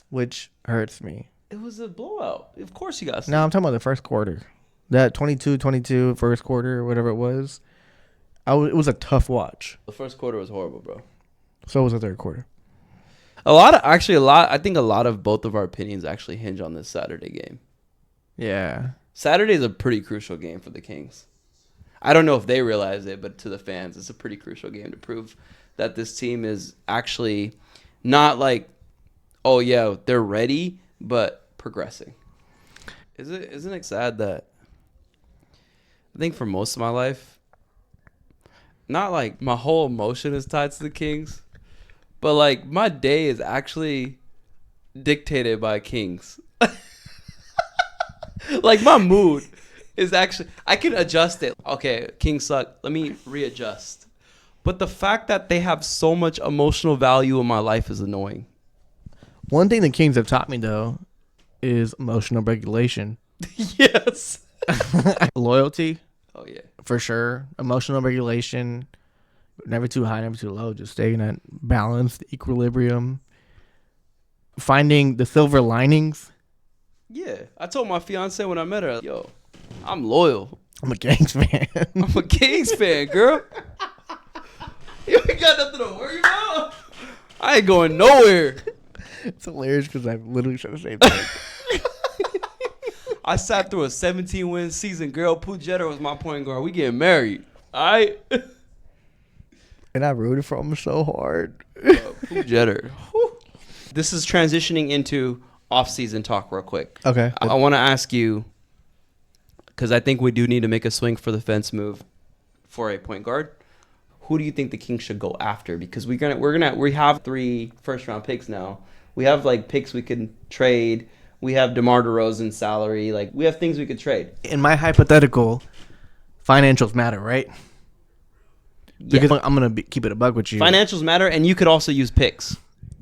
which hurts me. it was a blowout. Of course you got. No, I'm talking about the first quarter, that 22-22 first quarter or whatever it was. It was a tough watch. The first quarter was horrible, bro. So was the third quarter. I think a lot of both of our opinions actually hinge on this Saturday game. Yeah. Saturday is a pretty crucial game for the Kings. I don't know if they realize it, but to the fans, it's a pretty crucial game to prove that this team is actually not like, oh yeah, they're ready, but progressing. Isn't it sad that I think for most of my life, not like my whole emotion is tied to the Kings, but like my day is actually dictated by Kings. Like my mood is actually, I can adjust it. Okay, Kings suck. Let me readjust. But the fact that they have so much emotional value in my life is annoying. One thing the Kings have taught me though is emotional regulation. Yes. Loyalty, Oh yeah. for sure. Emotional regulation. Never too high, never too low. Just staying at balanced equilibrium. Finding the silver linings. Yeah. I told my fiance when I met her, yo, I'm loyal. I'm a Kings fan. I'm a Kings fan, girl. You ain't got nothing to worry about. I ain't going nowhere. It's hilarious because I've literally said the same thing. I sat through a 17-win season. Girl, Pooh Jeter was my point guard. We getting married. All right? And I rooted for him so hard. Pooh Jeter. Whew. This is transitioning into off-season talk real quick. Okay. I want to ask you, because I think we do need to make a swing for the fence move for a point guard. Who do you think the Kings should go after? Because we have 3 first-round picks now. We have like picks we can trade. We have DeMar DeRozan's salary. Like we have things we could trade. In my hypothetical, financials matter, right? Because I'm going to keep it a bug with you. Financials matter, and you could also use picks.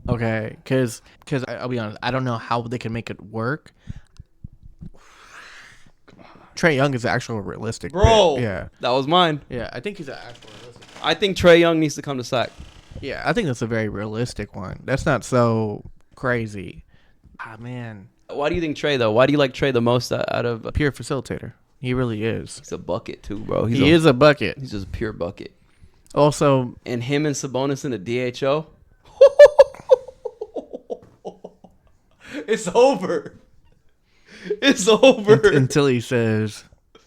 Okay, because I'll be honest, I don't know how they can make it work. Trae Young is an actual realistic Bro, pick. Yeah. that was mine. Yeah, I think he's an actual realistic. I think Trae Young needs to come to Sac. Yeah, I think that's a very realistic one. That's not so crazy. Ah, man. Why do you think Trae though? Why do you like Trae the most out of? Pure facilitator. He really is. He's a bucket too, bro. He is a bucket. He's just a pure bucket. Also, And him and Sabonis in the DHO. It's over. It's over. Until he says,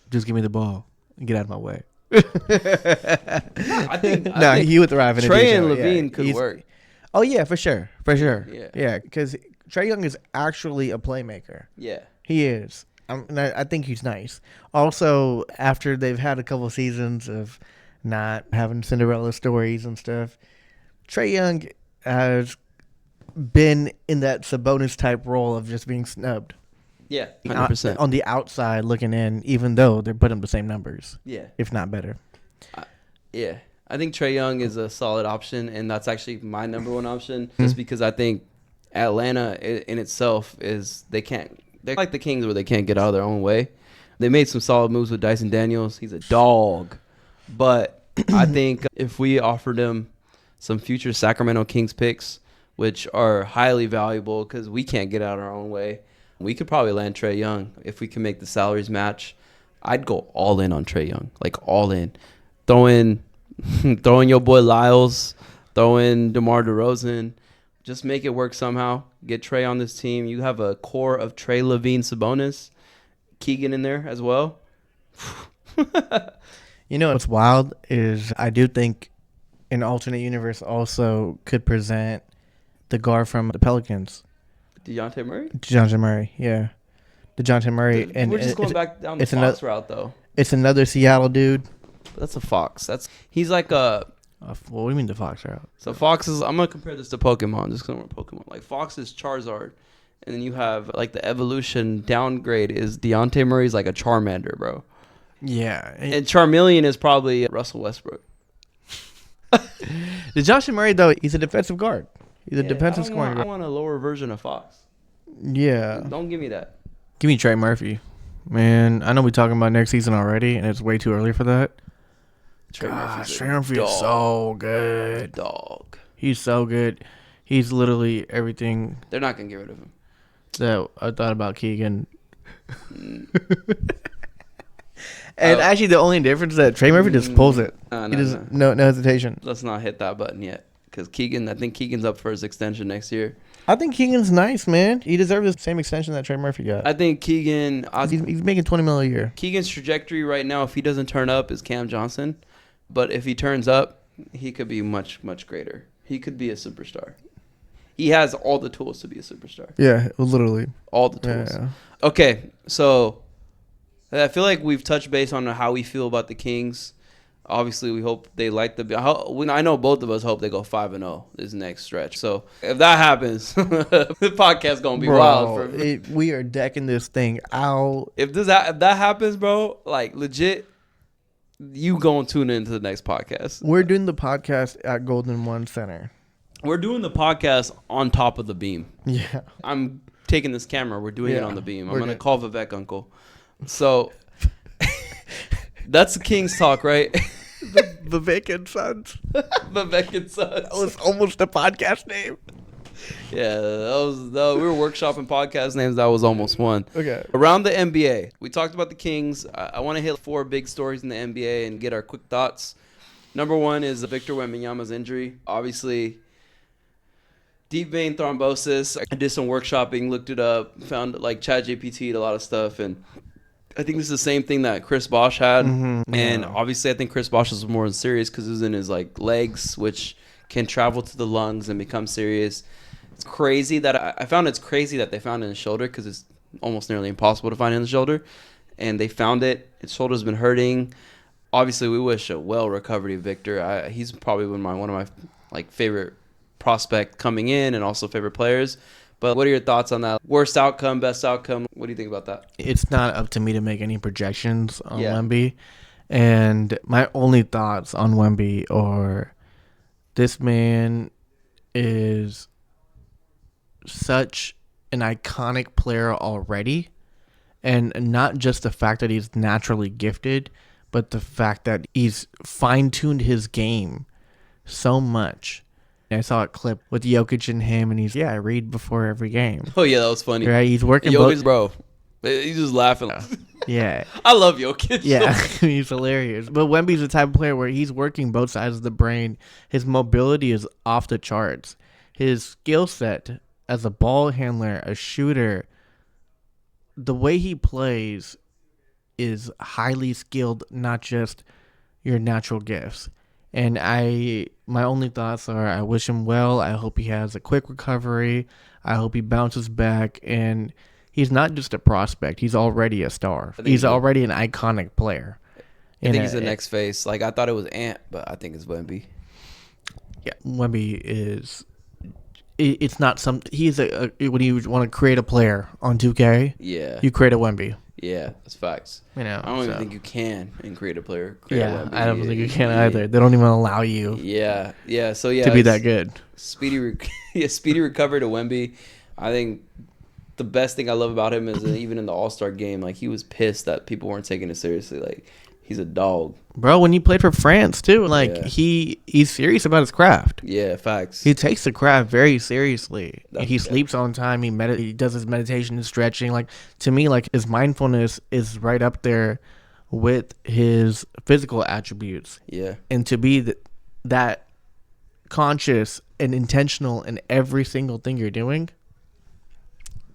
"Just give me the ball and get out of my way." I think he would thrive in a Trae DHO. and Levine could work. Oh yeah, for sure. Yeah. Yeah, because Trae Young is actually a playmaker. Yeah. He is. And I think he's nice. Also, after they've had a couple seasons of not having Cinderella stories and stuff, Trae Young has been in that Sabonis type role of just being snubbed. Yeah, 100%. On the outside looking in, even though they're putting the same numbers. Yeah. If not better. Yeah. I think Trae Young is a solid option, and that's actually my number one option, just because I think Atlanta in itself they're like the Kings where they can't get out of their own way. They made some solid moves with Dyson Daniels. He's a dog. But I think if we offered him some future Sacramento Kings picks, which are highly valuable because we can't get out of our own way, we could probably land Trae Young if we can make the salaries match. I'd go all in on Trae Young, like all in. Throw in your boy Lyles, throw in DeMar DeRozan. Just make it work somehow. Get Trae on this team. You have a core of Trae, Levine, Sabonis, Keegan in there as well. You know what's wild is I do think an alternate universe also could present the guard from the Pelicans. DeJounte Murray? DeJounte Murray, yeah. DeJounte Murray. And we're just going back down the Fox route, though. It's another Seattle dude. That's a Fox. He's like a... What do you mean the Fox route? So Fox is... I'm going to compare this to Pokemon, just because we're Pokemon. Like, Fox is Charizard. And then you have, like, the evolution downgrade is DeJounte Murray's like a Charmander, bro. Yeah. And Charmeleon is probably Russell Westbrook. DeJounte Murray, though, he's a defensive guard. He's a defensive scoring guard. I want a lower version of Fox. Yeah. Don't give me that. Give me Trey Murphy. Man, I know we're talking about next season already, and it's way too early for that. Trey Murphy is so good. Dog. He's so good. He's literally everything. They're not going to get rid of him. That I thought about Keegan. And actually, the only difference is that Trey Murphy just pulls it. No hesitation. Let's not hit that button yet. Because I think Keegan's up for his extension next year. I think Keegan's nice, man. He deserves the same extension that Trey Murphy got. I think Keegan... He's making $20 million a year. Keegan's trajectory right now, if he doesn't turn up, is Cam Johnson. But if he turns up, he could be much, much greater. He could be a superstar. He has all the tools to be a superstar. Yeah, literally. All the tools. Yeah. Okay, so I feel like we've touched base on how we feel about the Kings. Obviously, we hope they like I know both of us hope they go 5-0 this next stretch. So if that happens, the podcast gonna be wild. We are decking this thing out. If that happens, bro, like legit, you gonna tune into the next podcast. We're doing the podcast at Golden One Center. We're doing the podcast on top of the beam. Yeah, I'm taking this camera. We're doing it on the beam. I'm gonna call Vivek Uncle. So that's the Kings talk, right? The Vacant Sons. Vivek and Sons. That was almost the podcast name. Yeah, we were workshopping podcast names. That was almost one. Okay. Around the NBA, we talked about the Kings. I want to hit 4 big stories in the NBA and get our quick thoughts. Number 1 is Victor Wembanyama's injury. Obviously, deep vein thrombosis. I did some workshopping, looked it up, found like ChatGPT'd a lot of stuff, and I think this is the same thing that Chris Bosh had. Mm-hmm, yeah. And obviously I think Chris Bosh is more serious because it was in his like legs, which can travel to the lungs and become serious. It's crazy that I found it's crazy that they found it in his shoulder because it's almost nearly impossible to find it in the shoulder. And they found it. His shoulder's been hurting. Obviously, we wish a well recovery Victor. He's probably one of my like favorite prospect coming in and also favorite players. But what are your thoughts on that? Worst outcome, best outcome? What do you think about that? It's not up to me to make any projections on Wemby. And my only thoughts on Wemby are this man is such an iconic player already. And not just the fact that he's naturally gifted, but the fact that he's fine-tuned his game so much I saw a clip with Jokic and him, and I read before every game. Oh yeah, that was funny. Right, he's working Jokic, bro. He's just laughing. Yeah. I love Jokic. Yeah, he's hilarious. But Wemby's the type of player where he's working both sides of the brain. His mobility is off the charts. His skill set as a ball handler, a shooter, the way he plays is highly skilled, not just your natural gifts. And my only thoughts are I wish him well. I hope he has a quick recovery. I hope he bounces back. And he's not just a prospect. He's already a star. He's already an iconic player. I think he's the next face. Like, I thought it was Ant, but I think it's Wemby. Yeah, Wemby is... It's not some... He's when you want to create a player on 2K, yeah, you create a Wemby. Yeah, that's facts. You know, I don't even think you can create a player. I don't think you can either. They don't even allow you. Yeah. So to be that good. Speedy recovery to Wemby. I think the best thing I love about him is that even in the All-Star game, like, he was pissed that people weren't taking it seriously. Like, he's a dog, bro. When he played for France too, like he's serious about his craft. Yeah, facts. He takes the craft very seriously. He Yeah. sleeps on time. He does his meditation and stretching. Like, to me, like, his mindfulness is right up there with his physical attributes. Yeah, And to be that conscious and intentional in every single thing you're doing,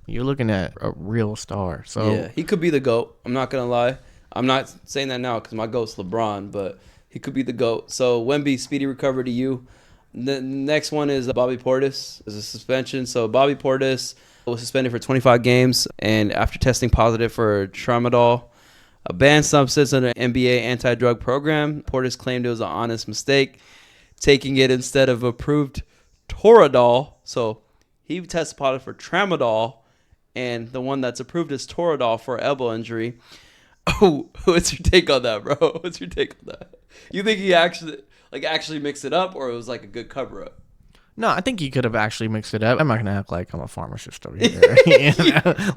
you're looking at a real star. So yeah, he could be the GOAT. I'm not gonna lie. I'm not saying that now because my GOAT's LeBron, but he could be the GOAT. So, Wemby, speedy recovery to you. The next one is Bobby Portis. There's a suspension. So, Bobby Portis was suspended for 25 games, and after testing positive for tramadol, a banned substance under NBA anti-drug program, Portis claimed it was an honest mistake, taking it instead of approved Toradol. So, he tested positive for tramadol, and the one that's approved is Toradol for elbow injury. Oh, what's your take on that, bro? What's your take on that? You think he actually mixed it up, or it was like a good cover up? No, I think he could have actually mixed it up. I'm not gonna act like I'm a pharmacist over here.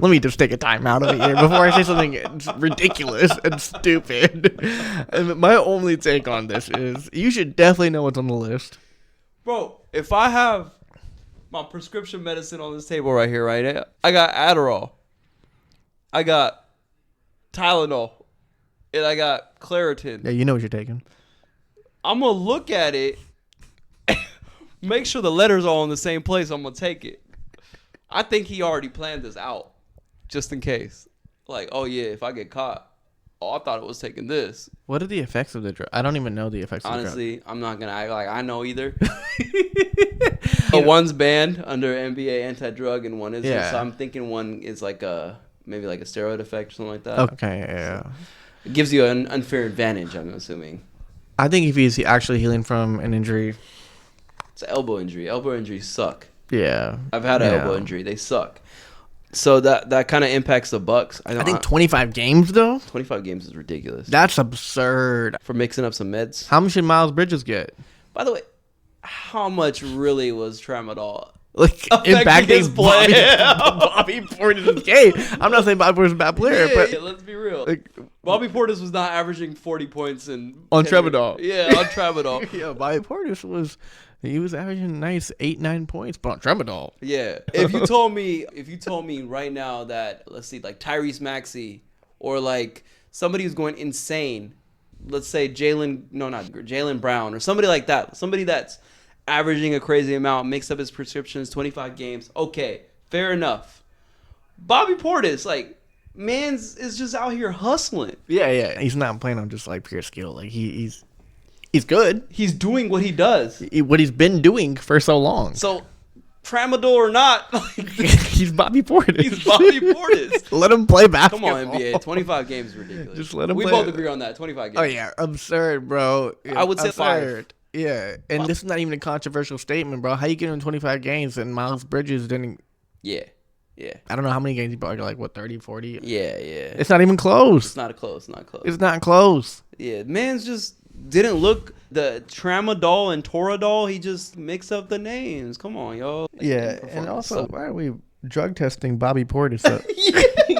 Let me just take a time out of it here before I say something ridiculous and stupid. And my only take on this is you should definitely know what's on the list. Bro, if I have my prescription medicine on this table right here, right? I got Adderall. I got Tylenol, and I got Claritin. Yeah, you know what you're taking. I'm gonna look at it, make sure the letters are all in the same place. I'm gonna take it. I think he already planned this out, just in case. Like, oh yeah, if I get caught, I thought it was taking this. What are the effects of the drug? I don't even know the effects of the drug. Honestly, I'm not gonna act like I know either. One's banned under NBA anti-drug, and one isn't. Yeah. So I'm thinking one is like maybe like a steroid effect or something like that. Okay, yeah. So it gives you an unfair advantage, I'm assuming. I think if he's actually healing from an injury. It's an elbow injury. Elbow injuries suck. Yeah. I've had an elbow injury. They suck. So that kind of impacts the Bucks. I think 25 games, though? 25 games is ridiculous. That's absurd. For mixing up some meds. How much did Miles Bridges get? By the way, how much really was tramadol? Like, impacting Bobby Portis' game. I'm not saying Bobby Portis is a bad player, but yeah, let's be real. Like, Bobby Portis was not averaging 40 points on tramadol. Yeah, on tramadol. Yeah, Bobby Portis was averaging a nice 8-9 points, but on tramadol. Yeah. If you told me right now that, let's see, like Tyrese or like somebody who's going insane, let's say Jaylen Brown or somebody like that, somebody that's averaging a crazy amount, makes up his prescriptions, 25 games. Okay, fair enough. Bobby Portis, like, is just out here hustling. Yeah. He's not playing on just like pure skill. Like he's good. He's doing what he does. What he's been doing for so long. So, tramadol or not, he's Bobby Portis. He's Bobby Portis. Let him play basketball. Come on, NBA. 25 games is ridiculous. Just let him play. We both agree on that. 25 games. Oh, yeah. Absurd, bro. I would say 5. Yeah, and this is not even a controversial statement, bro. How you get him 25 games and Miles Bridges didn't? Yeah. I don't know how many games he probably got, like, what, 30, 40? Yeah. It's not even close. It's not close. It's not close. Yeah, man's just didn't look the tramadol and toradol. He just mixed up the names. Come on, y'all. Yeah, and also, why are we drug testing Bobby Portis?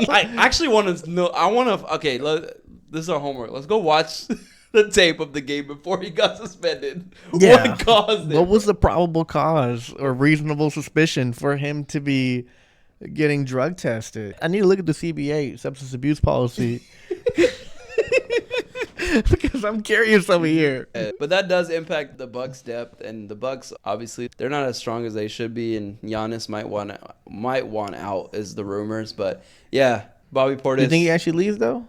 I actually want to know. Okay, this is our homework. Let's go watch the tape of the game before he got suspended. Yeah. What caused it? What was the probable cause or reasonable suspicion for him to be getting drug tested? I need to look at the CBA substance abuse policy because I'm curious over here. But that does impact the Bucks' depth, and the Bucks obviously they're not as strong as they should be, and Giannis might want out, is the rumors. But yeah, Bobby Portis. You think he actually leaves though?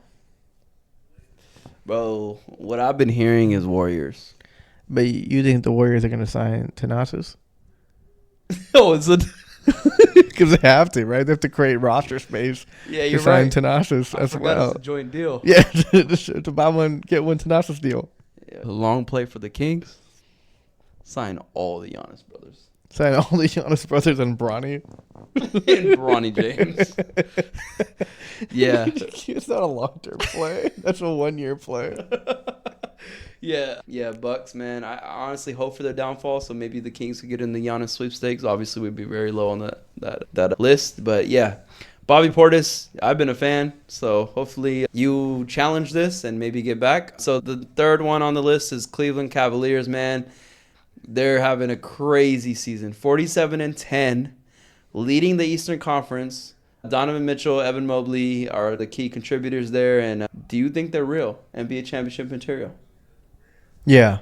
Bro, what I've been hearing is Warriors. But you think the Warriors are going to sign Thanasis? Oh, it's a Because they have to, right? They have to create roster space to sign Thanasis as well. It's a joint deal. Yeah, to buy one, get one Thanasis deal. Yeah. A long play for the Kings. Sign all the Giannis brothers. Sign all the Giannis brothers and Bronny. And Bronny James. Yeah. It's not a long-term play. That's a 1-year play. Yeah, Bucks, man. I honestly hope for their downfall, so maybe the Kings could get in the Giannis sweepstakes. Obviously, we'd be very low on that list, but yeah. Bobby Portis, I've been a fan, so hopefully you challenge this and maybe get back. So the third one on the list is Cleveland Cavaliers, man. They're having a crazy season. 47-10, leading the Eastern Conference. Donovan Mitchell, Evan Mobley are the key contributors there. And do you think they're real NBA championship material? Yeah.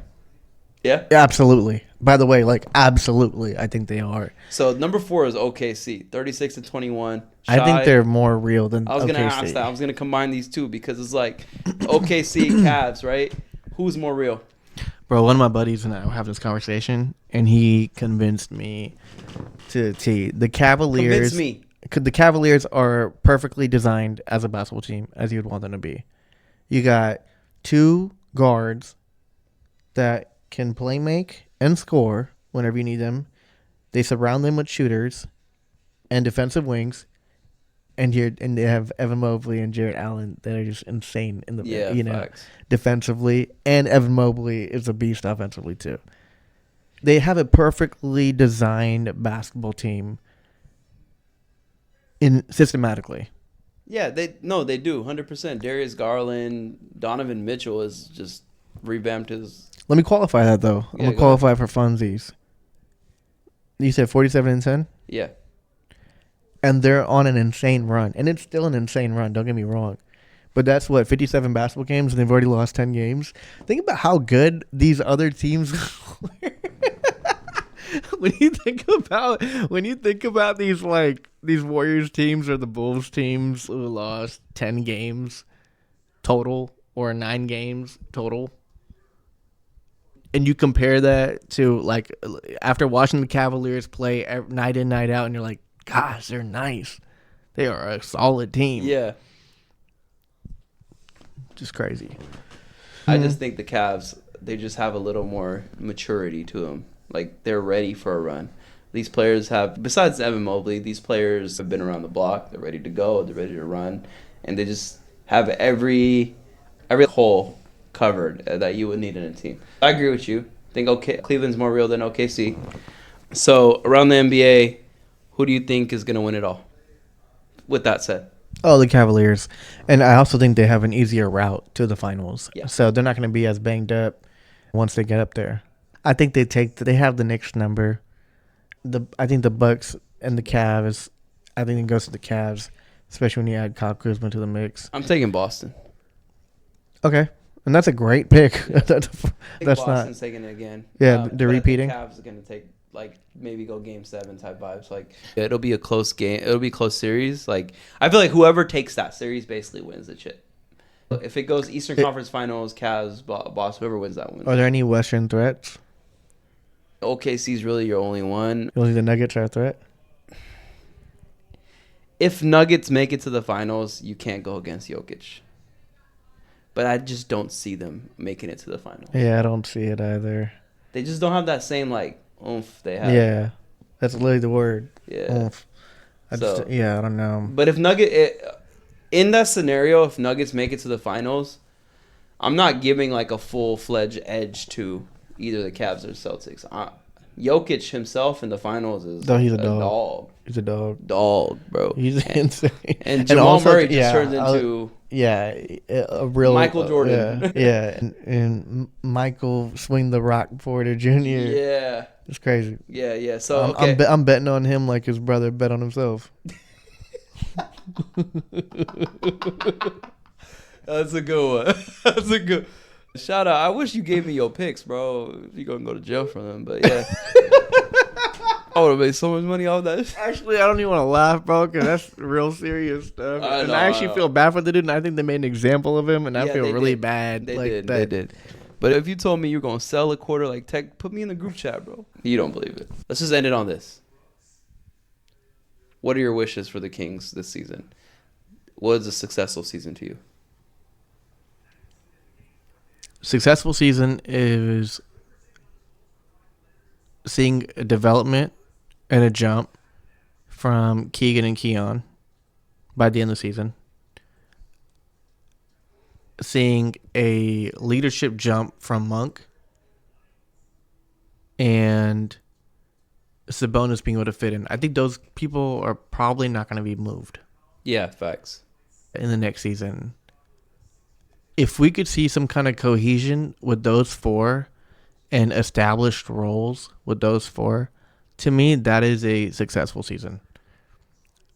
Yeah? Absolutely. By the way, absolutely, I think they are. So number 4 is OKC, 36-21. I think they're more real than I was going to ask that. I was going to combine these two because it's like OKC, Cavs, right? Who's more real? Bro, one of my buddies and I were having this conversation, and he convinced me to the Cavaliers. Convince me. The Cavaliers are perfectly designed as a basketball team, as you would want them to be. You got 2 guards that can play make and score whenever you need them. They surround them with shooters and defensive wings. And they have Evan Mobley and Jarrett Allen that are just insane in the defensively, and Evan Mobley is a beast offensively too. They have a perfectly designed basketball team systematically. Yeah, they do 100%. Darius Garland, Donovan Mitchell is just revamped his. Let me qualify that though. I'm gonna qualify for funsies. You said 47-10. Yeah. And they're on an insane run. And it's still an insane run, don't get me wrong. But that's 57 basketball games, and they've already lost 10 games. Think about how good these other teams were. When you think about these Warriors teams or the Bulls teams who lost 10 games total or 9 games total, and you compare that to after watching the Cavaliers play night in, night out, and you're like, gosh, they're nice. They are a solid team. Yeah. Just crazy. I just think the Cavs, they just have a little more maturity to them. Like, they're ready for a run. These players have, besides Evan Mobley, these players have been around the block. They're ready to go. They're ready to run. And they just have every hole covered that you would need in a team. I agree with you. I think Cleveland's more real than OKC. So, around the NBA, who do you think is going to win it all? With that said. Oh, the Cavaliers. And I also think they have an easier route to the finals. Yeah. So they're not going to be as banged up once they get up there. I think they have the Knicks number. I think the Bucks and the Cavs, I think it goes to the Cavs, especially when you add Kyle Kuzma to the mix. I'm taking Boston. Okay. And that's a great pick. Yeah. That's Boston's taking it again. Yeah, they're repeating. The Cavs are going to take, maybe go Game 7 type vibes. It'll be a close game. It'll be a close series. I feel like whoever takes that series basically wins the shit. If it goes Eastern Conference Finals, Cavs, Boston, whoever wins that wins. Are there any Western threats? OKC's really your only one. Only the Nuggets are a threat? If Nuggets make it to the finals, you can't go against Jokic. But I just don't see them making it to the finals. Yeah, I don't see it either. They just don't have that same, oomph they have. Yeah, that's literally the word. Yeah. Oomph. I don't know. But if in that scenario, if Nuggets make it to the finals, I'm not giving a full-fledged edge to either the Cavs or Celtics. Jokic himself in the finals is Though he's a a dog. He's a dog. Dog, bro. He's insane. And Jamal also, Murray just turns into a real Michael Jordan. And Michael Swing the Rock Porter Jr. Yeah. It's crazy. Yeah. So I'm betting on him like his brother bet on himself. That's a good one. That's a good. Shout out. I wish you gave me your picks, bro. You're gonna go to jail for them, but yeah. I would have made so much money off that. Actually, I don't even want to laugh, bro, because that's real serious stuff. I actually feel bad for the dude, and I think they made an example of him, and I feel really bad. They did. But if you told me you're going to sell a quarter like Tech, put me in the group chat, bro. You don't believe it. Let's just end it on this. What are your wishes for the Kings this season? What is a successful season to you? Successful season is seeing a development and a jump from Keegan and Keon by the end of the season. Seeing a leadership jump from Monk and Sabonis being able to fit in. I think those people are probably not going to be moved. Yeah, facts. In the next season. If we could see some kind of cohesion with those four and established roles with those four, to me, that is a successful season.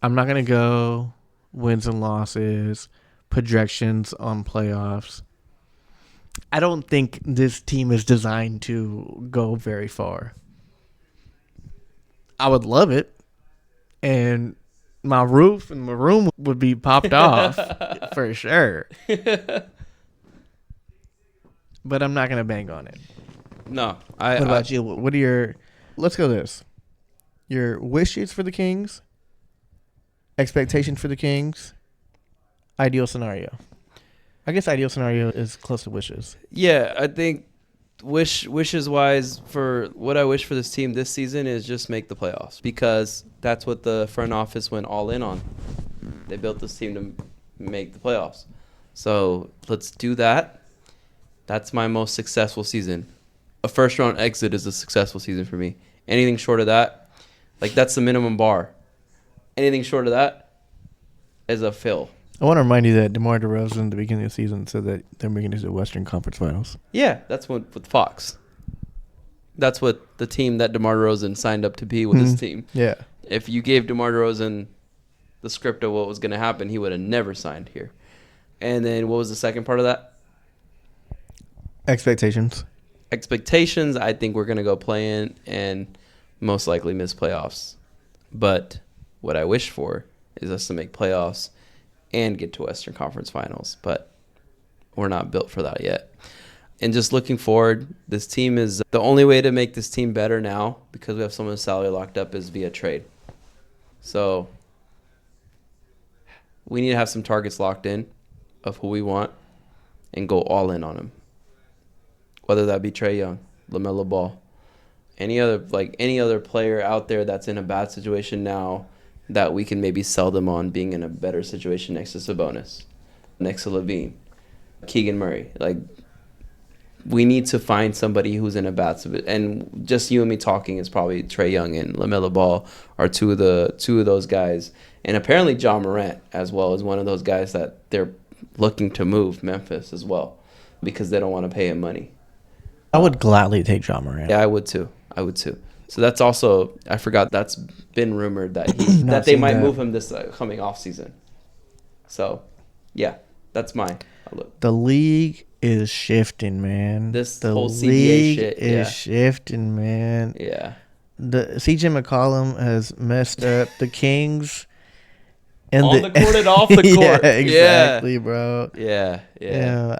I'm not going to go wins and losses, projections on playoffs. I don't think this team is designed to go very far. I would love it. And my roof and my room would be popped off for sure. But I'm not going to bang on it. No. What about you? What are your... Let's go this. Your wishes for the Kings, expectations for the Kings, ideal scenario. I guess ideal scenario is close to wishes. Yeah, I think wishes wise, for what I wish for this team this season is just make the playoffs, because that's what the front office went all in on. They built this team to make the playoffs. So let's do that. That's my most successful season. A first round exit is a successful season for me. Anything short of that, like, that's the minimum bar. Anything short of that is a fail. I want to remind you that DeMar DeRozan at the beginning of the season said that they're making it to the Western Conference Finals. Yeah, that's what with Fox. That's what the team that DeMar DeRozan signed up to be with his team. Yeah. If you gave DeMar DeRozan the script of what was going to happen, he would have never signed here. And then what was the second part of that? Expectations, I think we're going to go play in and most likely miss playoffs. But what I wish for is us to make playoffs and get to Western Conference Finals. But we're not built for that yet. And just looking forward, this team is the only way to make this team better now, because we have someone's salary locked up, is via trade. So we need to have some targets locked in of who we want and go all in on them. Whether that be Trae Young, LaMelo Ball, any other player out there that's in a bad situation now that we can maybe sell them on being in a better situation next to Sabonis, next to Levine, Keegan Murray. Like, we need to find somebody who's in a bad situation. And just you and me talking is probably Trae Young and LaMelo Ball are two of those guys. And apparently John Morant as well is one of those guys that they're looking to move Memphis as well, because they don't want to pay him money. I would gladly take John Morant. Yeah, I would too. So that's also, I forgot, that's been rumored that that they might move him this coming off season. So, yeah, that's my outlook. The league is shifting, man. The whole CBA shit is shifting, man. Yeah. The CJ McCollum has messed up the Kings. And on the court and off the court. Yeah, exactly, bro. Yeah.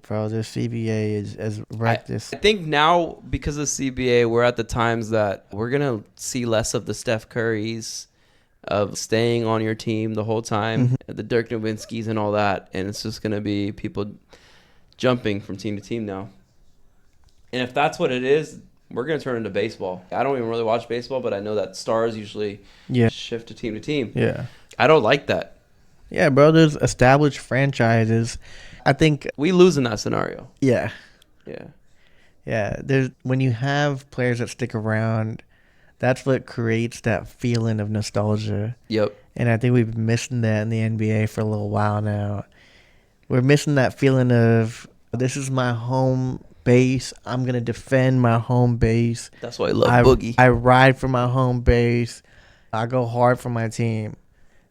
Bro, this CBA has wrecked this. I think now, because of CBA, we're at the times that we're going to see less of the Steph Currys of staying on your team the whole time, the Dirk Nowinskis and all that, and it's just going to be people jumping from team to team now. And if that's what it is, we're going to turn into baseball. I don't even really watch baseball, but I know that stars usually shift to team. Yeah. I don't like that. Yeah, bro, there's established franchises. I think we lose in that scenario. Yeah. There's when you have players that stick around That's what creates that feeling of nostalgia. Yep. And I think we've been missing that in the NBA for a little while now. We're missing that feeling of, this is my home base. I'm going to defend my home base. That's why I love Boogie. I ride for my home base. I go hard for my team.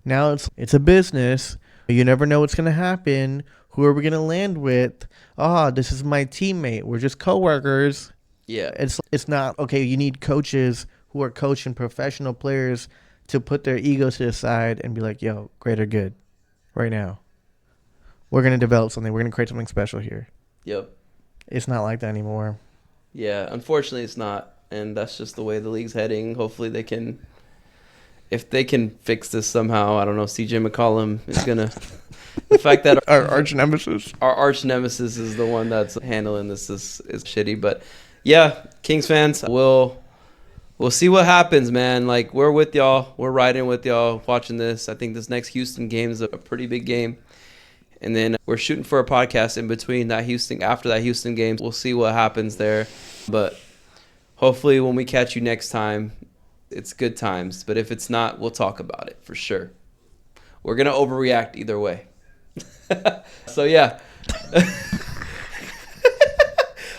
Now it's a business. You never know what's going to happen. Who are we going to land with? This is my teammate. We're just coworkers. Yeah. It's not, okay, you need coaches who are coaching professional players to put their egos to the side and be like, yo, greater good right now. We're going to develop something. We're going to create something special here. Yep. It's not like that anymore. Yeah, unfortunately it's not. And that's just the way the league's heading. Hopefully they can, if they can fix this somehow. I don't know, CJ McCollum is going to, the fact that Our arch nemesis is the one that's handling this is shitty. But yeah, Kings fans, we'll see what happens, man. Like, we're with y'all. We're riding with y'all watching this. I think this next Houston game is a pretty big game. And then we're shooting for a podcast in between after that Houston game. We'll see what happens there. But hopefully when we catch you next time, it's good times. But if it's not, we'll talk about it for sure. We're going to overreact either way. So, yeah.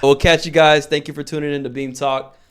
We'll catch you guys. Thank you for tuning in to Beam Talk.